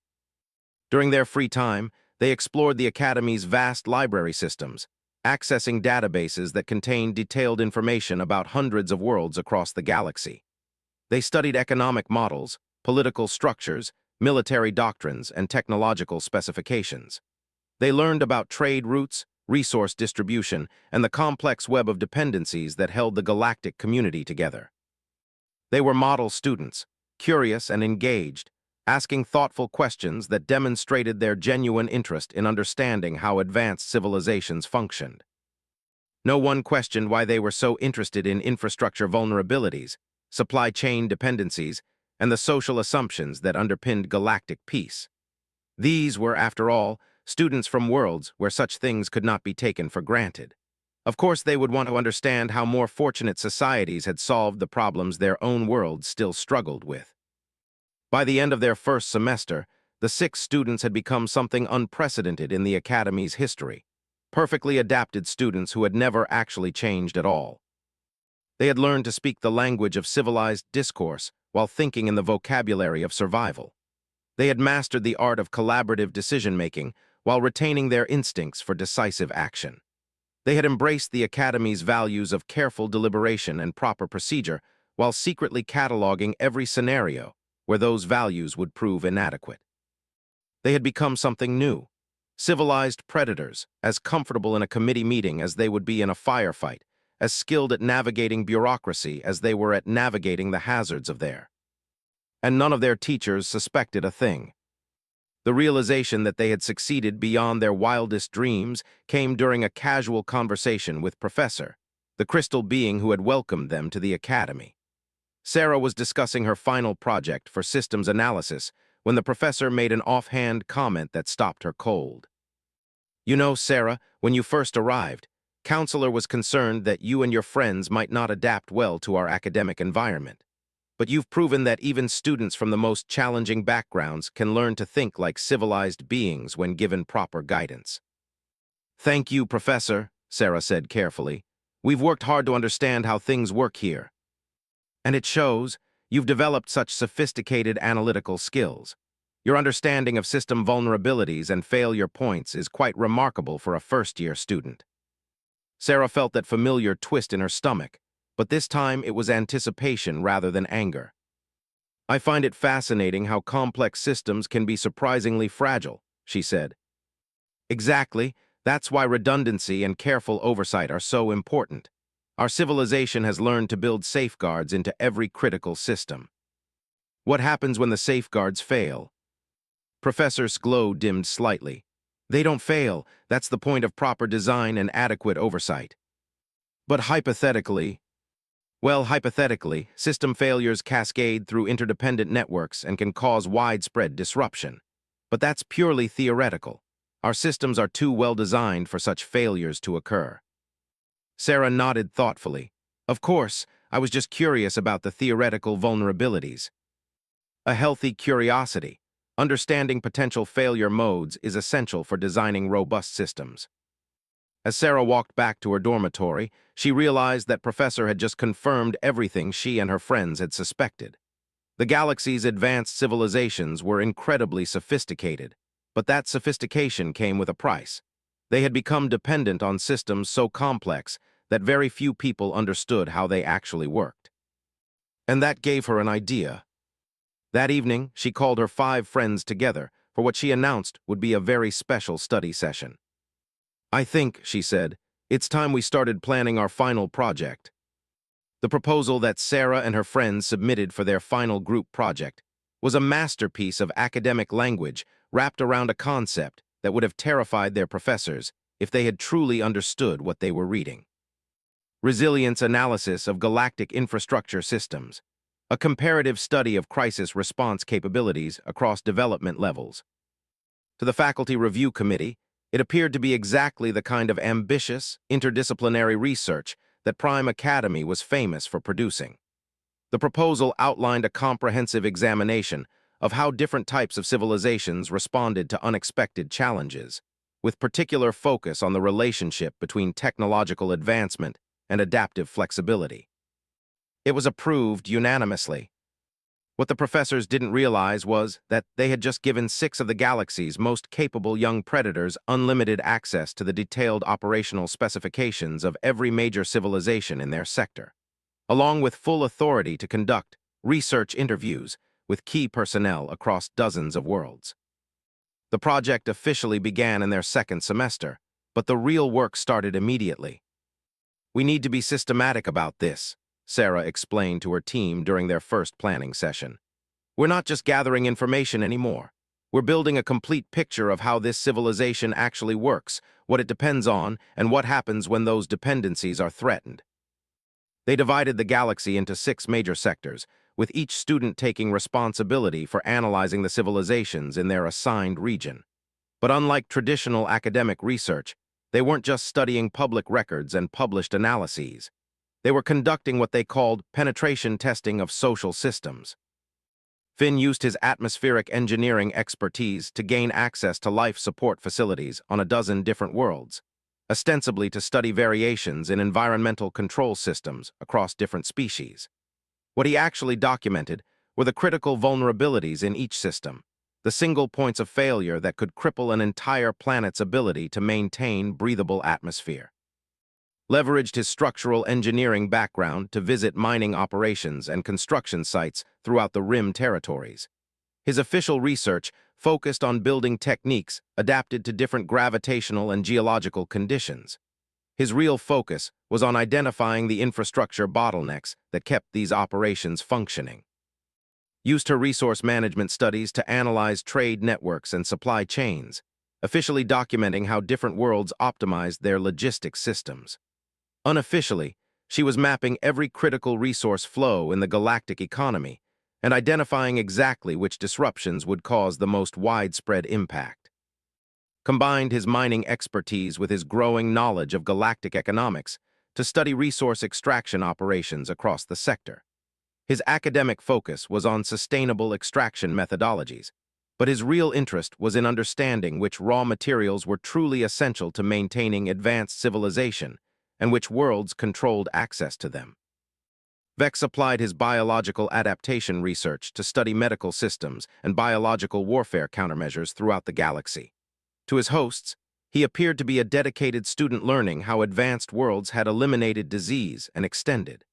During their free time, they explored the Academy's vast library systems, accessing databases that contained detailed information about hundreds of worlds across the galaxy. They studied economic models, political structures, military doctrines, and technological specifications. They learned about trade routes, resource distribution, and the complex web of dependencies that held the galactic community together. They were model students, curious and engaged, asking thoughtful questions that demonstrated their genuine interest in understanding how advanced civilizations functioned. No one questioned why they were so interested in infrastructure vulnerabilities, supply chain dependencies, and the social assumptions that underpinned galactic peace. These were, after all, students from worlds where such things could not be taken for granted. Of course, they would want to understand how more fortunate societies had solved the problems their own worlds still struggled with. By the end of their first semester, the 6 students had become something unprecedented in the Academy's history, perfectly adapted students who had never actually changed at all. They had learned to speak the language of civilized discourse while thinking in the vocabulary of survival. They had mastered the art of collaborative decision-making while retaining their instincts for decisive action. They had embraced the Academy's values of careful deliberation and proper procedure while secretly cataloging every scenario where those values would prove inadequate. They had become something new, civilized predators, as comfortable in a committee meeting as they would be in a firefight, as skilled at navigating bureaucracy as they were at navigating the hazards of there. And none of their teachers suspected a thing. The realization that they had succeeded beyond their wildest dreams came during a casual conversation with Professor, the crystal being who had welcomed them to the Academy. Sarah was discussing her final project for systems analysis when the professor made an offhand comment that stopped her cold. "You know, Sarah, when you first arrived, Counselor was concerned that you and your friends might not adapt well to our academic environment. But you've proven that even students from the most challenging backgrounds can learn to think like civilized beings when given proper guidance." "Thank you, Professor," Sarah said carefully. "We've worked hard to understand how things work here. And it shows. You've developed such sophisticated analytical skills. Your understanding of system vulnerabilities and failure points is quite remarkable for a first-year student." Sarah felt that familiar twist in her stomach, but this time it was anticipation rather than anger. "I find it fascinating how complex systems can be surprisingly fragile," she said. "Exactly. That's why redundancy and careful oversight are so important. Our civilization has learned to build safeguards into every critical system." "What happens when the safeguards fail?" Professor's glow dimmed slightly. "They don't fail. That's the point of proper design and adequate oversight." "But hypothetically..." "Well, hypothetically, system failures cascade through interdependent networks and can cause widespread disruption. But that's purely theoretical. Our systems are too well designed for such failures to occur." Sarah nodded thoughtfully. "Of course, I was just curious about the theoretical vulnerabilities." A healthy curiosity. Understanding potential failure modes is essential for designing robust systems. As Sarah walked back to her dormitory, she realized that Professor had just confirmed everything she and her friends had suspected. The galaxy's advanced civilizations were incredibly sophisticated, but that sophistication came with a price. They had become dependent on systems so complex that very few people understood how they actually worked. And that gave her an idea. That evening, she called her 5 friends together for what she announced would be a very special study session. "I think," she said, "it's time we started planning our final project." The proposal that Sarah and her friends submitted for their final group project was a masterpiece of academic language wrapped around a concept that would have terrified their professors if they had truly understood what they were reading. Resilience analysis of galactic infrastructure systems, a comparative study of crisis response capabilities across development levels. To the Faculty Review Committee, it appeared to be exactly the kind of ambitious, interdisciplinary research that Prime Academy was famous for producing. The proposal outlined a comprehensive examination of how different types of civilizations responded to unexpected challenges, with particular focus on the relationship between technological advancement and adaptive flexibility. It was approved unanimously. What the professors didn't realize was that they had just given 6 of the galaxy's most capable young predators unlimited access to the detailed operational specifications of every major civilization in their sector, along with full authority to conduct research interviews with key personnel across dozens of worlds. The project officially began in their 2nd semester, but the real work started immediately. "We need to be systematic about this," Sarah explained to her team during their first planning session. "We're not just gathering information anymore. We're building a complete picture of how this civilization actually works, what it depends on, and what happens when those dependencies are threatened." They divided the galaxy into 6 major sectors, with each student taking responsibility for analyzing the civilizations in their assigned region. But unlike traditional academic research, they weren't just studying public records and published analyses. They were conducting what they called penetration testing of social systems. Finn used his atmospheric engineering expertise to gain access to life support facilities on a dozen different worlds, ostensibly to study variations in environmental control systems across different species. What he actually documented were the critical vulnerabilities in each system, the single points of failure that could cripple an entire planet's ability to maintain breathable atmosphere. Leveraged his structural engineering background to visit mining operations and construction sites throughout the Rim territories. His official research focused on building techniques adapted to different gravitational and geological conditions. His real focus was on identifying the infrastructure bottlenecks that kept these operations functioning. Used her resource management studies to analyze trade networks and supply chains, officially documenting how different worlds optimized their logistics systems. Unofficially, she was mapping every critical resource flow in the galactic economy and identifying exactly which disruptions would cause the most widespread impact. Combined his mining expertise with his growing knowledge of galactic economics to study resource extraction operations across the sector. His academic focus was on sustainable extraction methodologies, but his real interest was in understanding which raw materials were truly essential to maintaining advanced civilization and which worlds controlled access to them. Vex applied his biological adaptation research to study medical systems and biological warfare countermeasures throughout the galaxy. To his hosts, he appeared to be a dedicated student learning how advanced worlds had eliminated disease and extended.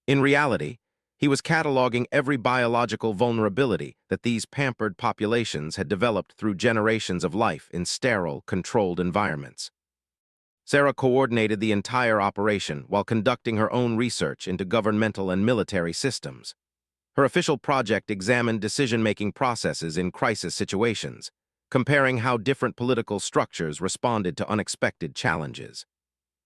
In reality, he was cataloging every biological vulnerability that these pampered populations had developed through generations of life in sterile, controlled environments. Sarah coordinated the entire operation while conducting her own research into governmental and military systems. Her official project examined decision-making processes in crisis situations, comparing how different political structures responded to unexpected challenges.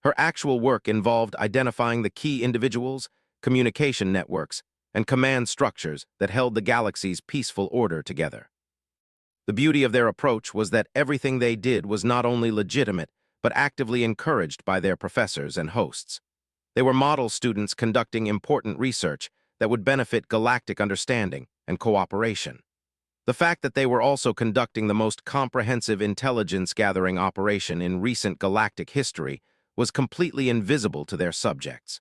Her actual work involved identifying the key individuals, communication networks, and command structures that held the galaxy's peaceful order together. The beauty of their approach was that everything they did was not only legitimate, but actively encouraged by their professors and hosts. They were model students conducting important research that would benefit galactic understanding and cooperation. The fact that they were also conducting the most comprehensive intelligence-gathering operation in recent galactic history was completely invisible to their subjects.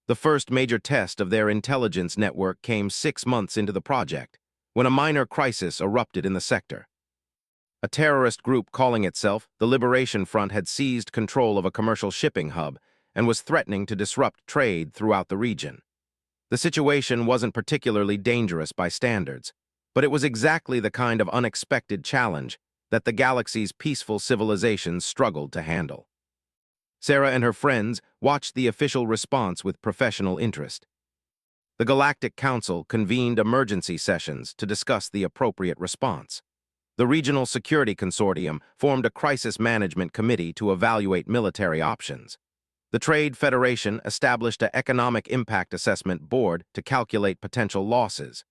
The first major test of their intelligence network came 6 months into the project, when a minor crisis erupted in the sector. A terrorist group calling itself the Liberation Front had seized control of a commercial shipping hub and was threatening to disrupt trade throughout the region. The situation wasn't particularly dangerous by standards, but it was exactly the kind of unexpected challenge that the galaxy's peaceful civilizations struggled to handle. Sarah and her friends watched the official response with professional interest. The Galactic Council convened emergency sessions to discuss the appropriate response. The Regional Security Consortium formed a crisis management committee to evaluate military options. The Trade Federation established an economic impact assessment board to calculate potential losses.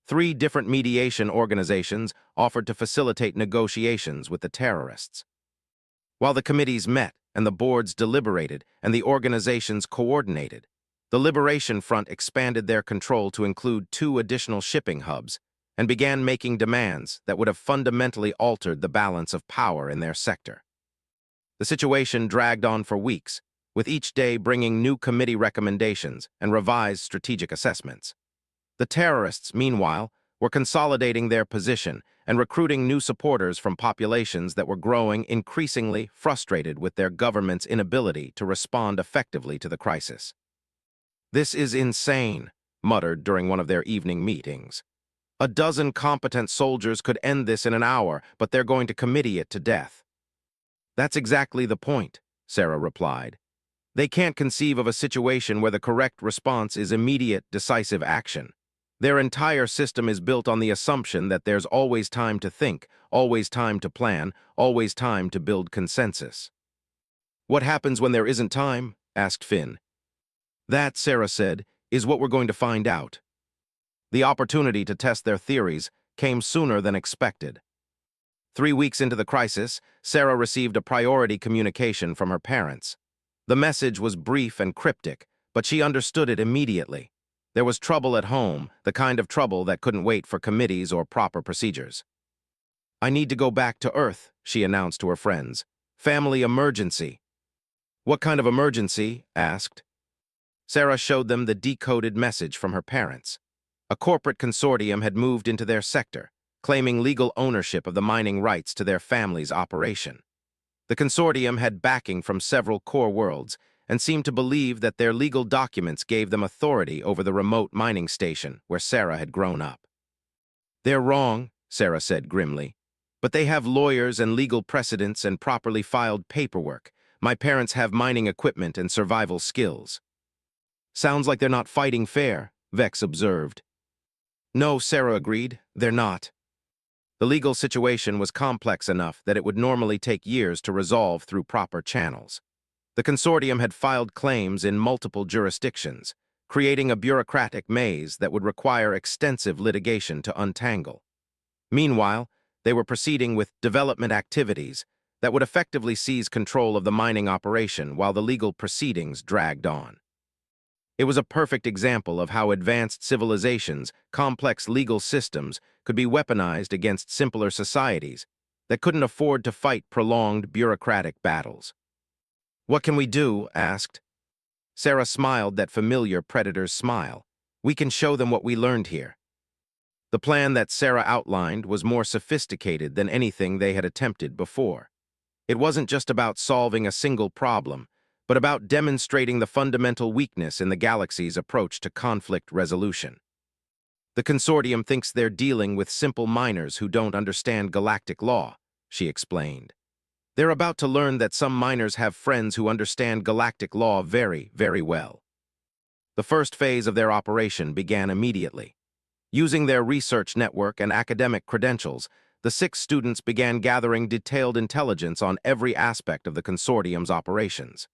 3 different mediation organizations offered to facilitate negotiations with the terrorists. While the committees met and the boards deliberated and the organizations coordinated, the Liberation Front expanded their control to include 2 additional shipping hubs and began making demands that would have fundamentally altered the balance of power in their sector. The situation dragged on for weeks, with each day bringing new committee recommendations and revised strategic assessments. The terrorists, meanwhile, were consolidating their position and recruiting new supporters from populations that were growing increasingly frustrated with their government's inability to respond effectively to the crisis. "This is insane," muttered during one of their evening meetings. "A dozen competent soldiers could end this in an hour, but they're going to committee it to death." "That's exactly the point," Sarah replied. "They can't conceive of a situation where the correct response is immediate, decisive action. Their entire system is built on the assumption that there's always time to think, always time to plan, always time to build consensus." "What happens when there isn't time?" asked Finn. "That," Sarah said, "is what we're going to find out." The opportunity to test their theories came sooner than expected. 3 weeks into the crisis, Sarah received a priority communication from her parents. The message was brief and cryptic, but she understood it immediately. There was trouble at home, the kind of trouble that couldn't wait for committees or proper procedures. "I need to go back to Earth," she announced to her friends. "Family emergency." "What kind of emergency?" asked. Sarah showed them the decoded message from her parents. A corporate consortium had moved into their sector, claiming legal ownership of the mining rights to their family's operation. The consortium had backing from several core worlds and seemed to believe that their legal documents gave them authority over the remote mining station where Sarah had grown up. "They're wrong," Sarah said grimly. "But they have lawyers and legal precedents and properly filed paperwork. My parents have mining equipment and survival skills." "Sounds like they're not fighting fair," Vex observed. "No," Sarah agreed, "they're not." The legal situation was complex enough that it would normally take years to resolve through proper channels. The consortium had filed claims in multiple jurisdictions, creating a bureaucratic maze that would require extensive litigation to untangle. Meanwhile, they were proceeding with development activities that would effectively seize control of the mining operation while the legal proceedings dragged on. It was a perfect example of how advanced civilizations' complex legal systems could be weaponized against simpler societies that couldn't afford to fight prolonged bureaucratic battles. "What can we do?" asked. Sarah smiled that familiar predator's smile. "We can show them what we learned here." The plan that Sarah outlined was more sophisticated than anything they had attempted before. It wasn't just about solving a single problem, but about demonstrating the fundamental weakness in the galaxy's approach to conflict resolution. "The consortium thinks they're dealing with simple miners who don't understand galactic law," she explained. "They're about to learn that some miners have friends who understand galactic law very, very well." The first phase of their operation began immediately. Using their research network and academic credentials, the 6 students began gathering detailed intelligence on every aspect of the consortium's operations.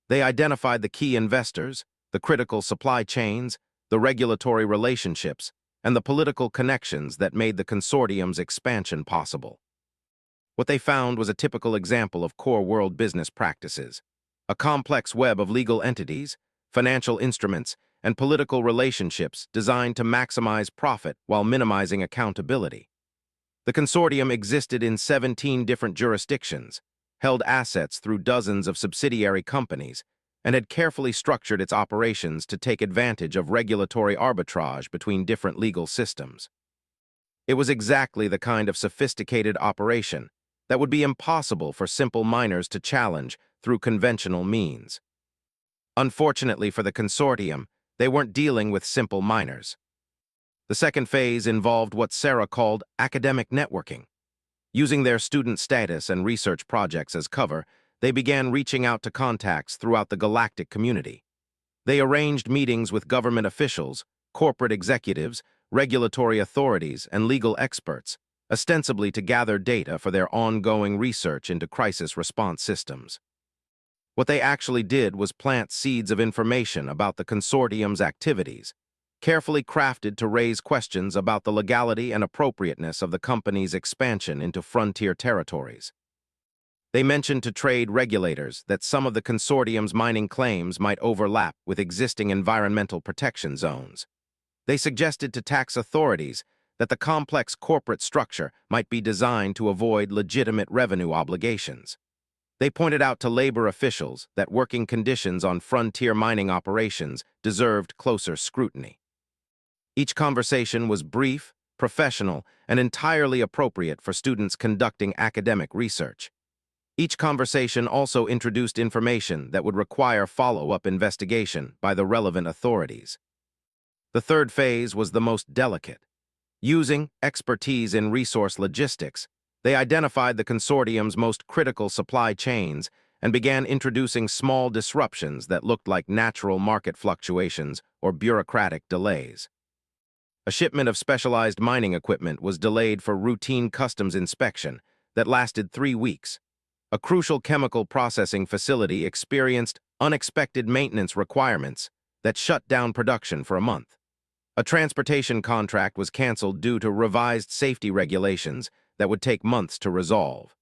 They identified the key investors, the critical supply chains, the regulatory relationships, and the political connections that made the consortium's expansion possible. What they found was a typical example of core world business practices: a complex web of legal entities, financial instruments, and political relationships designed to maximize profit while minimizing accountability. The consortium existed in 17 different jurisdictions, held assets through dozens of subsidiary companies, and had carefully structured its operations to take advantage of regulatory arbitrage between different legal systems. It was exactly the kind of sophisticated operation that would be impossible for simple miners to challenge through conventional means. Unfortunately for the consortium, they weren't dealing with simple miners. The second phase involved what Sarah called academic networking. Using their student status and research projects as cover, they began reaching out to contacts throughout the galactic community. They arranged meetings with government officials, corporate executives, regulatory authorities, and legal experts, ostensibly to gather data for their ongoing research into crisis response systems. What they actually did was plant seeds of information about the consortium's activities, carefully crafted to raise questions about the legality and appropriateness of the company's expansion into frontier territories. They mentioned to trade regulators that some of the consortium's mining claims might overlap with existing environmental protection zones. They suggested to tax authorities that the complex corporate structure might be designed to avoid legitimate revenue obligations. They pointed out to labor officials that working conditions on frontier mining operations deserved closer scrutiny. Each conversation was brief, professional, and entirely appropriate for students conducting academic research. Each conversation also introduced information that would require follow-up investigation by the relevant authorities. The third phase was the most delicate. Using expertise in resource logistics, they identified the consortium's most critical supply chains and began introducing small disruptions that looked like natural market fluctuations or bureaucratic delays. A shipment of specialized mining equipment was delayed for routine customs inspection that lasted 3 weeks. A crucial chemical processing facility experienced unexpected maintenance requirements that shut down production for a month. A transportation contract was canceled due to revised safety regulations that would take months to resolve.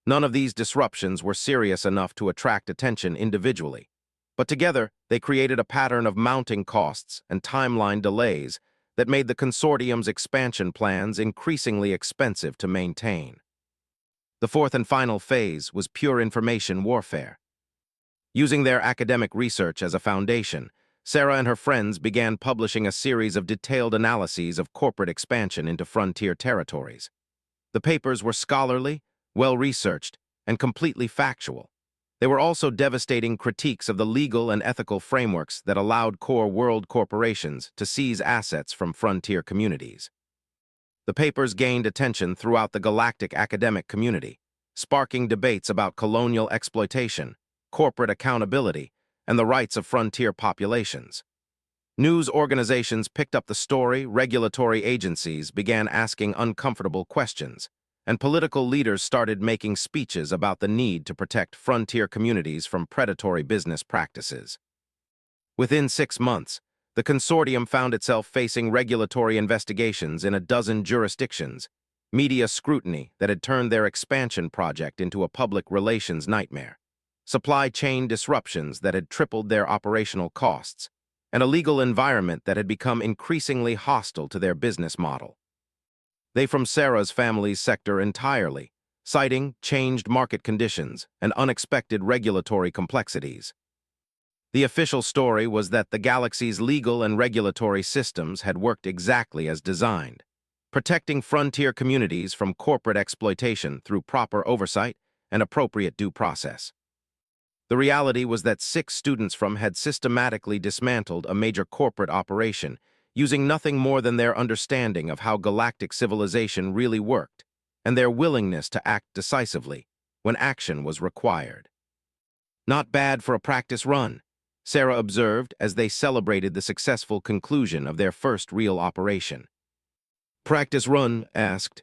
None of these disruptions were serious enough to attract attention individually, but together they created a pattern of mounting costs and timeline delays that made the consortium's expansion plans increasingly expensive to maintain. The fourth and final phase was pure information warfare. Using their academic research as a foundation, Sarah and her friends began publishing a series of detailed analyses of corporate expansion into frontier territories. The papers were scholarly, well-researched, and completely factual. They were also devastating critiques of the legal and ethical frameworks that allowed core world corporations to seize assets from frontier communities. The papers gained attention throughout the galactic academic community, sparking debates about colonial exploitation, corporate accountability, and the rights of frontier populations. News organizations picked up the story, regulatory agencies began asking uncomfortable questions, and political leaders started making speeches about the need to protect frontier communities from predatory business practices. Within 6 months, the consortium found itself facing regulatory investigations in a dozen jurisdictions, media scrutiny that had turned their expansion project into a public relations nightmare, supply chain disruptions that had tripled their operational costs, and a legal environment that had become increasingly hostile to their business model. They from Sarah's family's sector entirely, citing changed market conditions and unexpected regulatory complexities. The official story was that the galaxy's legal and regulatory systems had worked exactly as designed, protecting frontier communities from corporate exploitation through proper oversight and appropriate due process. The reality was that 6 students from had systematically dismantled a major corporate operation using nothing more than their understanding of how galactic civilization really worked and their willingness to act decisively when action was required. Not bad for a practice run, Sarah observed as they celebrated the successful conclusion of their first real operation. Practice run asked.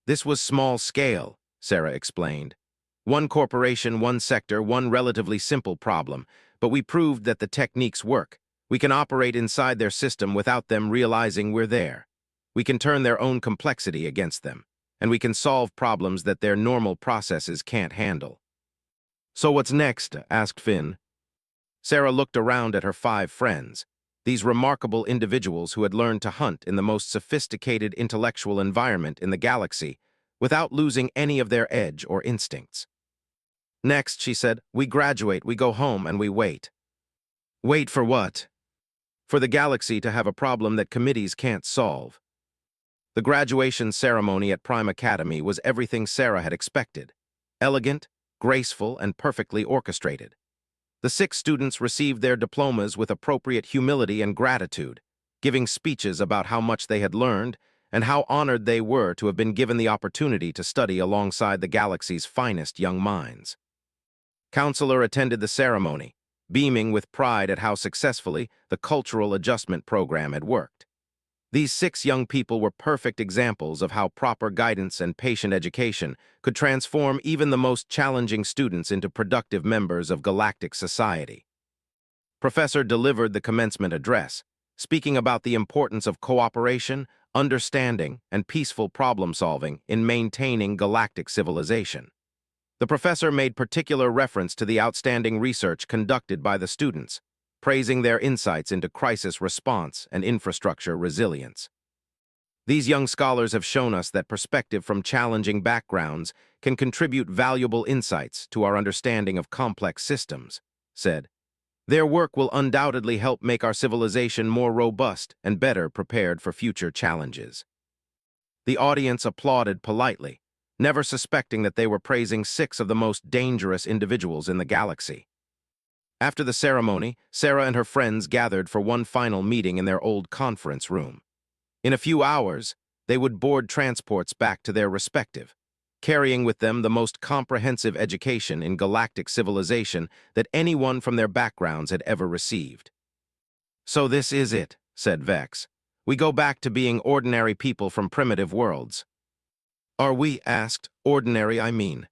This was small scale, Sarah explained. One corporation, one sector, one relatively simple problem, but we proved that the techniques work. We can operate inside their system without them realizing we're there. We can turn their own complexity against them, and we can solve problems that their normal processes can't handle. So what's next? Asked Finn. Sarah looked around at her 5 friends. these remarkable individuals who had learned to hunt in the most sophisticated intellectual environment in the galaxy without losing any of their edge or instincts. Next, she said, we graduate, we go home, and we wait. Wait for what? For the galaxy to have a problem that committees can't solve. The graduation ceremony at Prime Academy was everything Sarah had expected. Elegant, graceful, and perfectly orchestrated. The 6 students received their diplomas with appropriate humility and gratitude, giving speeches about how much they had learned and how honored they were to have been given the opportunity to study alongside the galaxy's finest young minds. Counselor attended the ceremony, beaming with pride at how successfully the cultural adjustment program had worked. These 6 young people were perfect examples of how proper guidance and patient education could transform even the most challenging students into productive members of galactic society. Professor delivered the commencement address, speaking about the importance of cooperation, understanding, and peaceful problem-solving in maintaining galactic civilization. The professor made particular reference to the outstanding research conducted by the students, praising their insights into crisis response and infrastructure resilience. These young scholars have shown us that perspective from challenging backgrounds can contribute valuable insights to our understanding of complex systems, said. Their work will undoubtedly help make our civilization more robust and better prepared for future challenges. The audience applauded politely, never suspecting that they were praising 6 of the most dangerous individuals in the galaxy. After the ceremony, Sarah and her friends gathered for one final meeting in their old conference room. In a few hours, they would board transports back to their respective, carrying with them the most comprehensive education in galactic civilization that anyone from their backgrounds had ever received. So this is it, said Vex. We go back to being ordinary people from primitive worlds. Are we, asked, ordinary, I mean?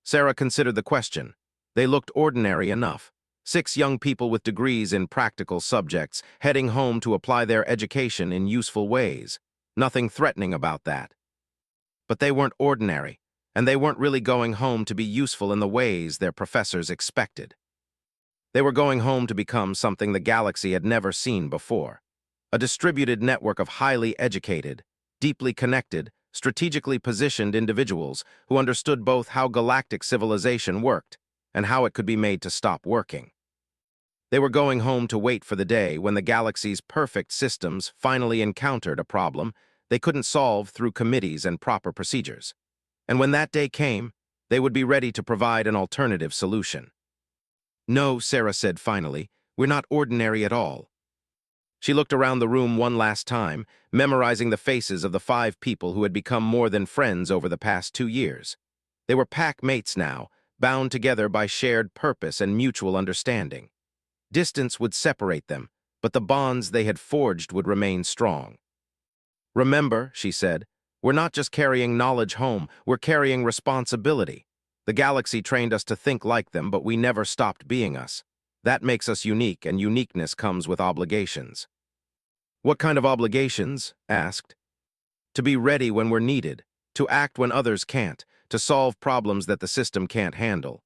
Sarah considered the question. They looked ordinary enough. 6 young people with degrees in practical subjects, heading home to apply their education in useful ways. Nothing threatening about that. But they weren't ordinary, and they weren't really going home to be useful in the ways their professors expected. They were going home to become something the galaxy had never seen before. A distributed network of highly educated, deeply connected, strategically positioned individuals who understood both how galactic civilization worked and how it could be made to stop working. They were going home to wait for the day when the galaxy's perfect systems finally encountered a problem they couldn't solve through committees and proper procedures. And when that day came, they would be ready to provide an alternative solution. No, Sarah said finally, we're not ordinary at all. She looked around the room one last time, memorizing the faces of the 5 people who had become more than friends over the past 2 years. They were pack mates now, bound together by shared purpose and mutual understanding. Distance would separate them, but the bonds they had forged would remain strong. Remember, she said, we're not just carrying knowledge home, we're carrying responsibility. The galaxy trained us to think like them, but we never stopped being us. That makes us unique, and uniqueness comes with obligations. What kind of obligations? Asked. To be ready when we're needed, to act when others can't, to solve problems that the system can't handle.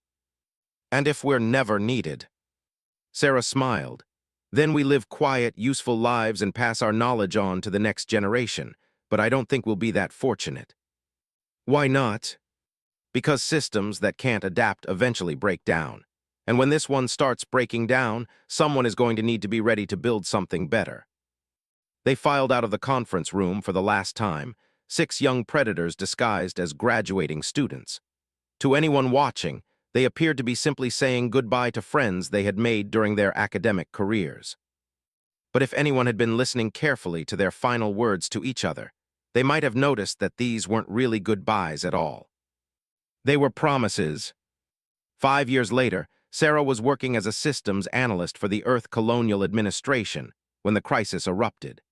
And if we're never needed? Sarah smiled. Then we live quiet, useful lives and pass our knowledge on to the next generation, but I don't think we'll be that fortunate. Why not? Because systems that can't adapt eventually break down. And when this one starts breaking down, someone is going to need to be ready to build something better. They filed out of the conference room for the last time, 6 young predators disguised as graduating students. To anyone watching, they appeared to be simply saying goodbye to friends they had made during their academic careers. But if anyone had been listening carefully to their final words to each other, they might have noticed that these weren't really goodbyes at all. They were promises. 5 years later, Sarah was working as a systems analyst for the Earth Colonial Administration when the crisis erupted.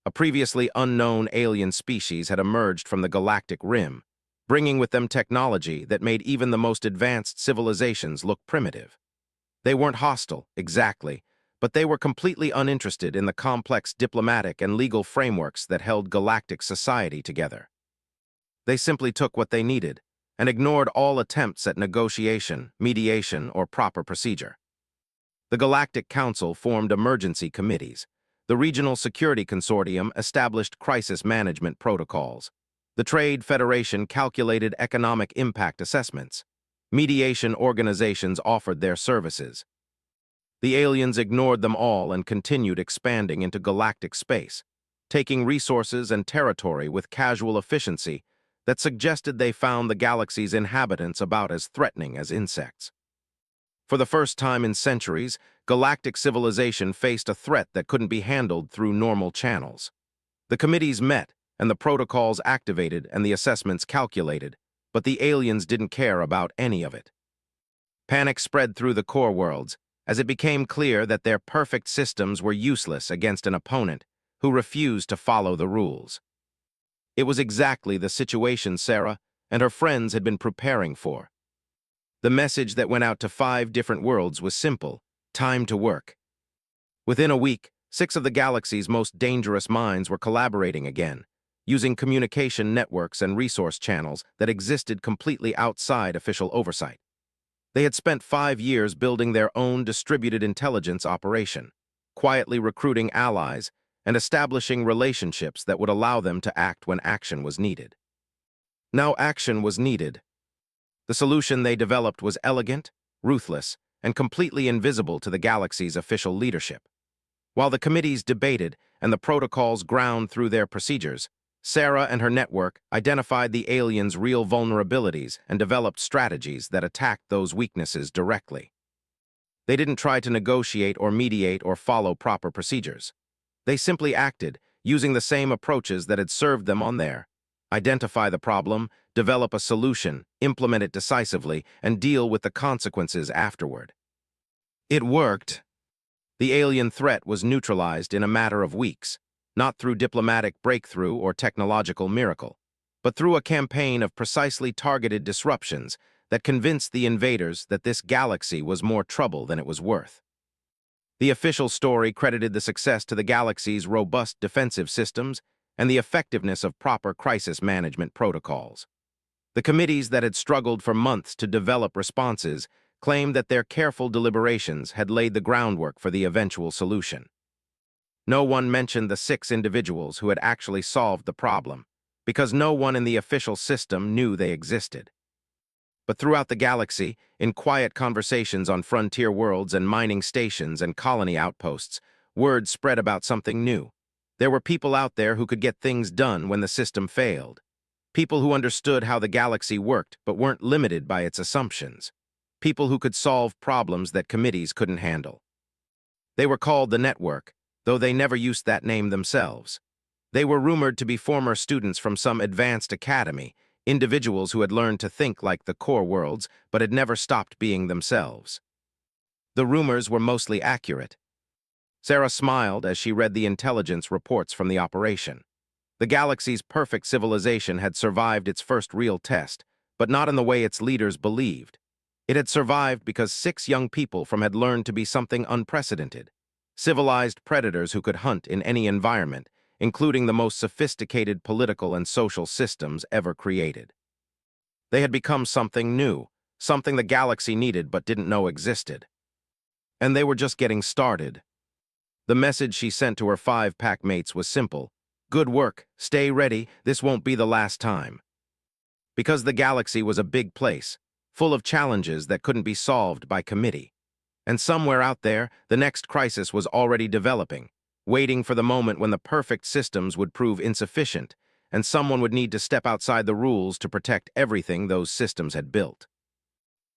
A previously unknown alien species had emerged from the galactic rim, bringing with them technology that made even the most advanced civilizations look primitive. They weren't hostile, exactly, but they were completely uninterested in the complex diplomatic and legal frameworks that held galactic society together. They simply took what they needed and ignored all attempts at negotiation, mediation, or proper procedure. The Galactic Council formed emergency committees. The Regional Security Consortium established crisis management protocols. The Trade Federation calculated economic impact assessments. Mediation organizations offered their services. The aliens ignored them all and continued expanding into galactic space, taking resources and territory with casual efficiency that suggested they found the galaxy's inhabitants about as threatening as insects. For the first time in centuries, galactic civilization faced a threat that couldn't be handled through normal channels. The committees met, and the protocols activated and the assessments calculated, but the aliens didn't care about any of it. Panic spread through the core worlds as it became clear that their perfect systems were useless against an opponent who refused to follow the rules. It was exactly the situation Sarah and her friends had been preparing for. The message that went out to 5 different worlds was simple: time to work. Within a week, 6 of the galaxy's most dangerous minds were collaborating again, using communication networks and resource channels that existed completely outside official oversight. They had spent 5 years building their own distributed intelligence operation, quietly recruiting allies and establishing relationships that would allow them to act when action was needed. Now action was needed. The solution they developed was elegant, ruthless, and completely invisible to the galaxy's official leadership. While the committees debated and the protocols ground through their procedures, Sarah and her network identified the aliens' real vulnerabilities and developed strategies that attacked those weaknesses directly. They didn't try to negotiate or mediate or follow proper procedures. They simply acted, using the same approaches that had served them on there. Identify the problem, develop a solution, implement it decisively, and deal with the consequences afterward. It worked. The alien threat was neutralized in a matter of weeks, not through diplomatic breakthrough or technological miracle, but through a campaign of precisely targeted disruptions that convinced the invaders that this galaxy was more trouble than it was worth. The official story credited the success to the galaxy's robust defensive systems and the effectiveness of proper crisis management protocols. The committees that had struggled for months to develop responses claimed that their careful deliberations had laid the groundwork for the eventual solution. No one mentioned the 6 individuals who had actually solved the problem, because no one in the official system knew they existed. But throughout the galaxy, in quiet conversations on frontier worlds and mining stations and colony outposts, word spread about something new. There were people out there who could get things done when the system failed. People who understood how the galaxy worked but weren't limited by its assumptions. People who could solve problems that committees couldn't handle. They were called the Network, though they never used that name themselves. They were rumored to be former students from some advanced academy, individuals who had learned to think like the core worlds but had never stopped being themselves. The rumors were mostly accurate. Sarah smiled as she read the intelligence reports from the operation. The galaxy's perfect civilization had survived its first real test, but not in the way its leaders believed. It had survived because 6 young people had learned to be something unprecedented. Civilized predators who could hunt in any environment, including the most sophisticated political and social systems ever created. They had become something new, something the galaxy needed but didn't know existed. And they were just getting started. The message she sent to her 5 pack mates was simple: good work, stay ready, this won't be the last time. Because the galaxy was a big place, full of challenges that couldn't be solved by committee. And somewhere out there, the next crisis was already developing, waiting for the moment when the perfect systems would prove insufficient, and someone would need to step outside the rules to protect everything those systems had built.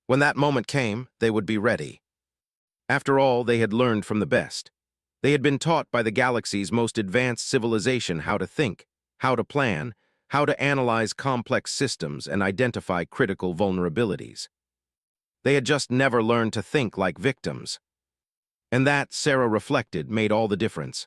When that moment came, they would be ready. After all, they had learned from the best. They had been taught by the galaxy's most advanced civilization how to think, how to plan, how to analyze complex systems and identify critical vulnerabilities. They had just never learned to think like victims. And that, Sarah reflected, made all the difference.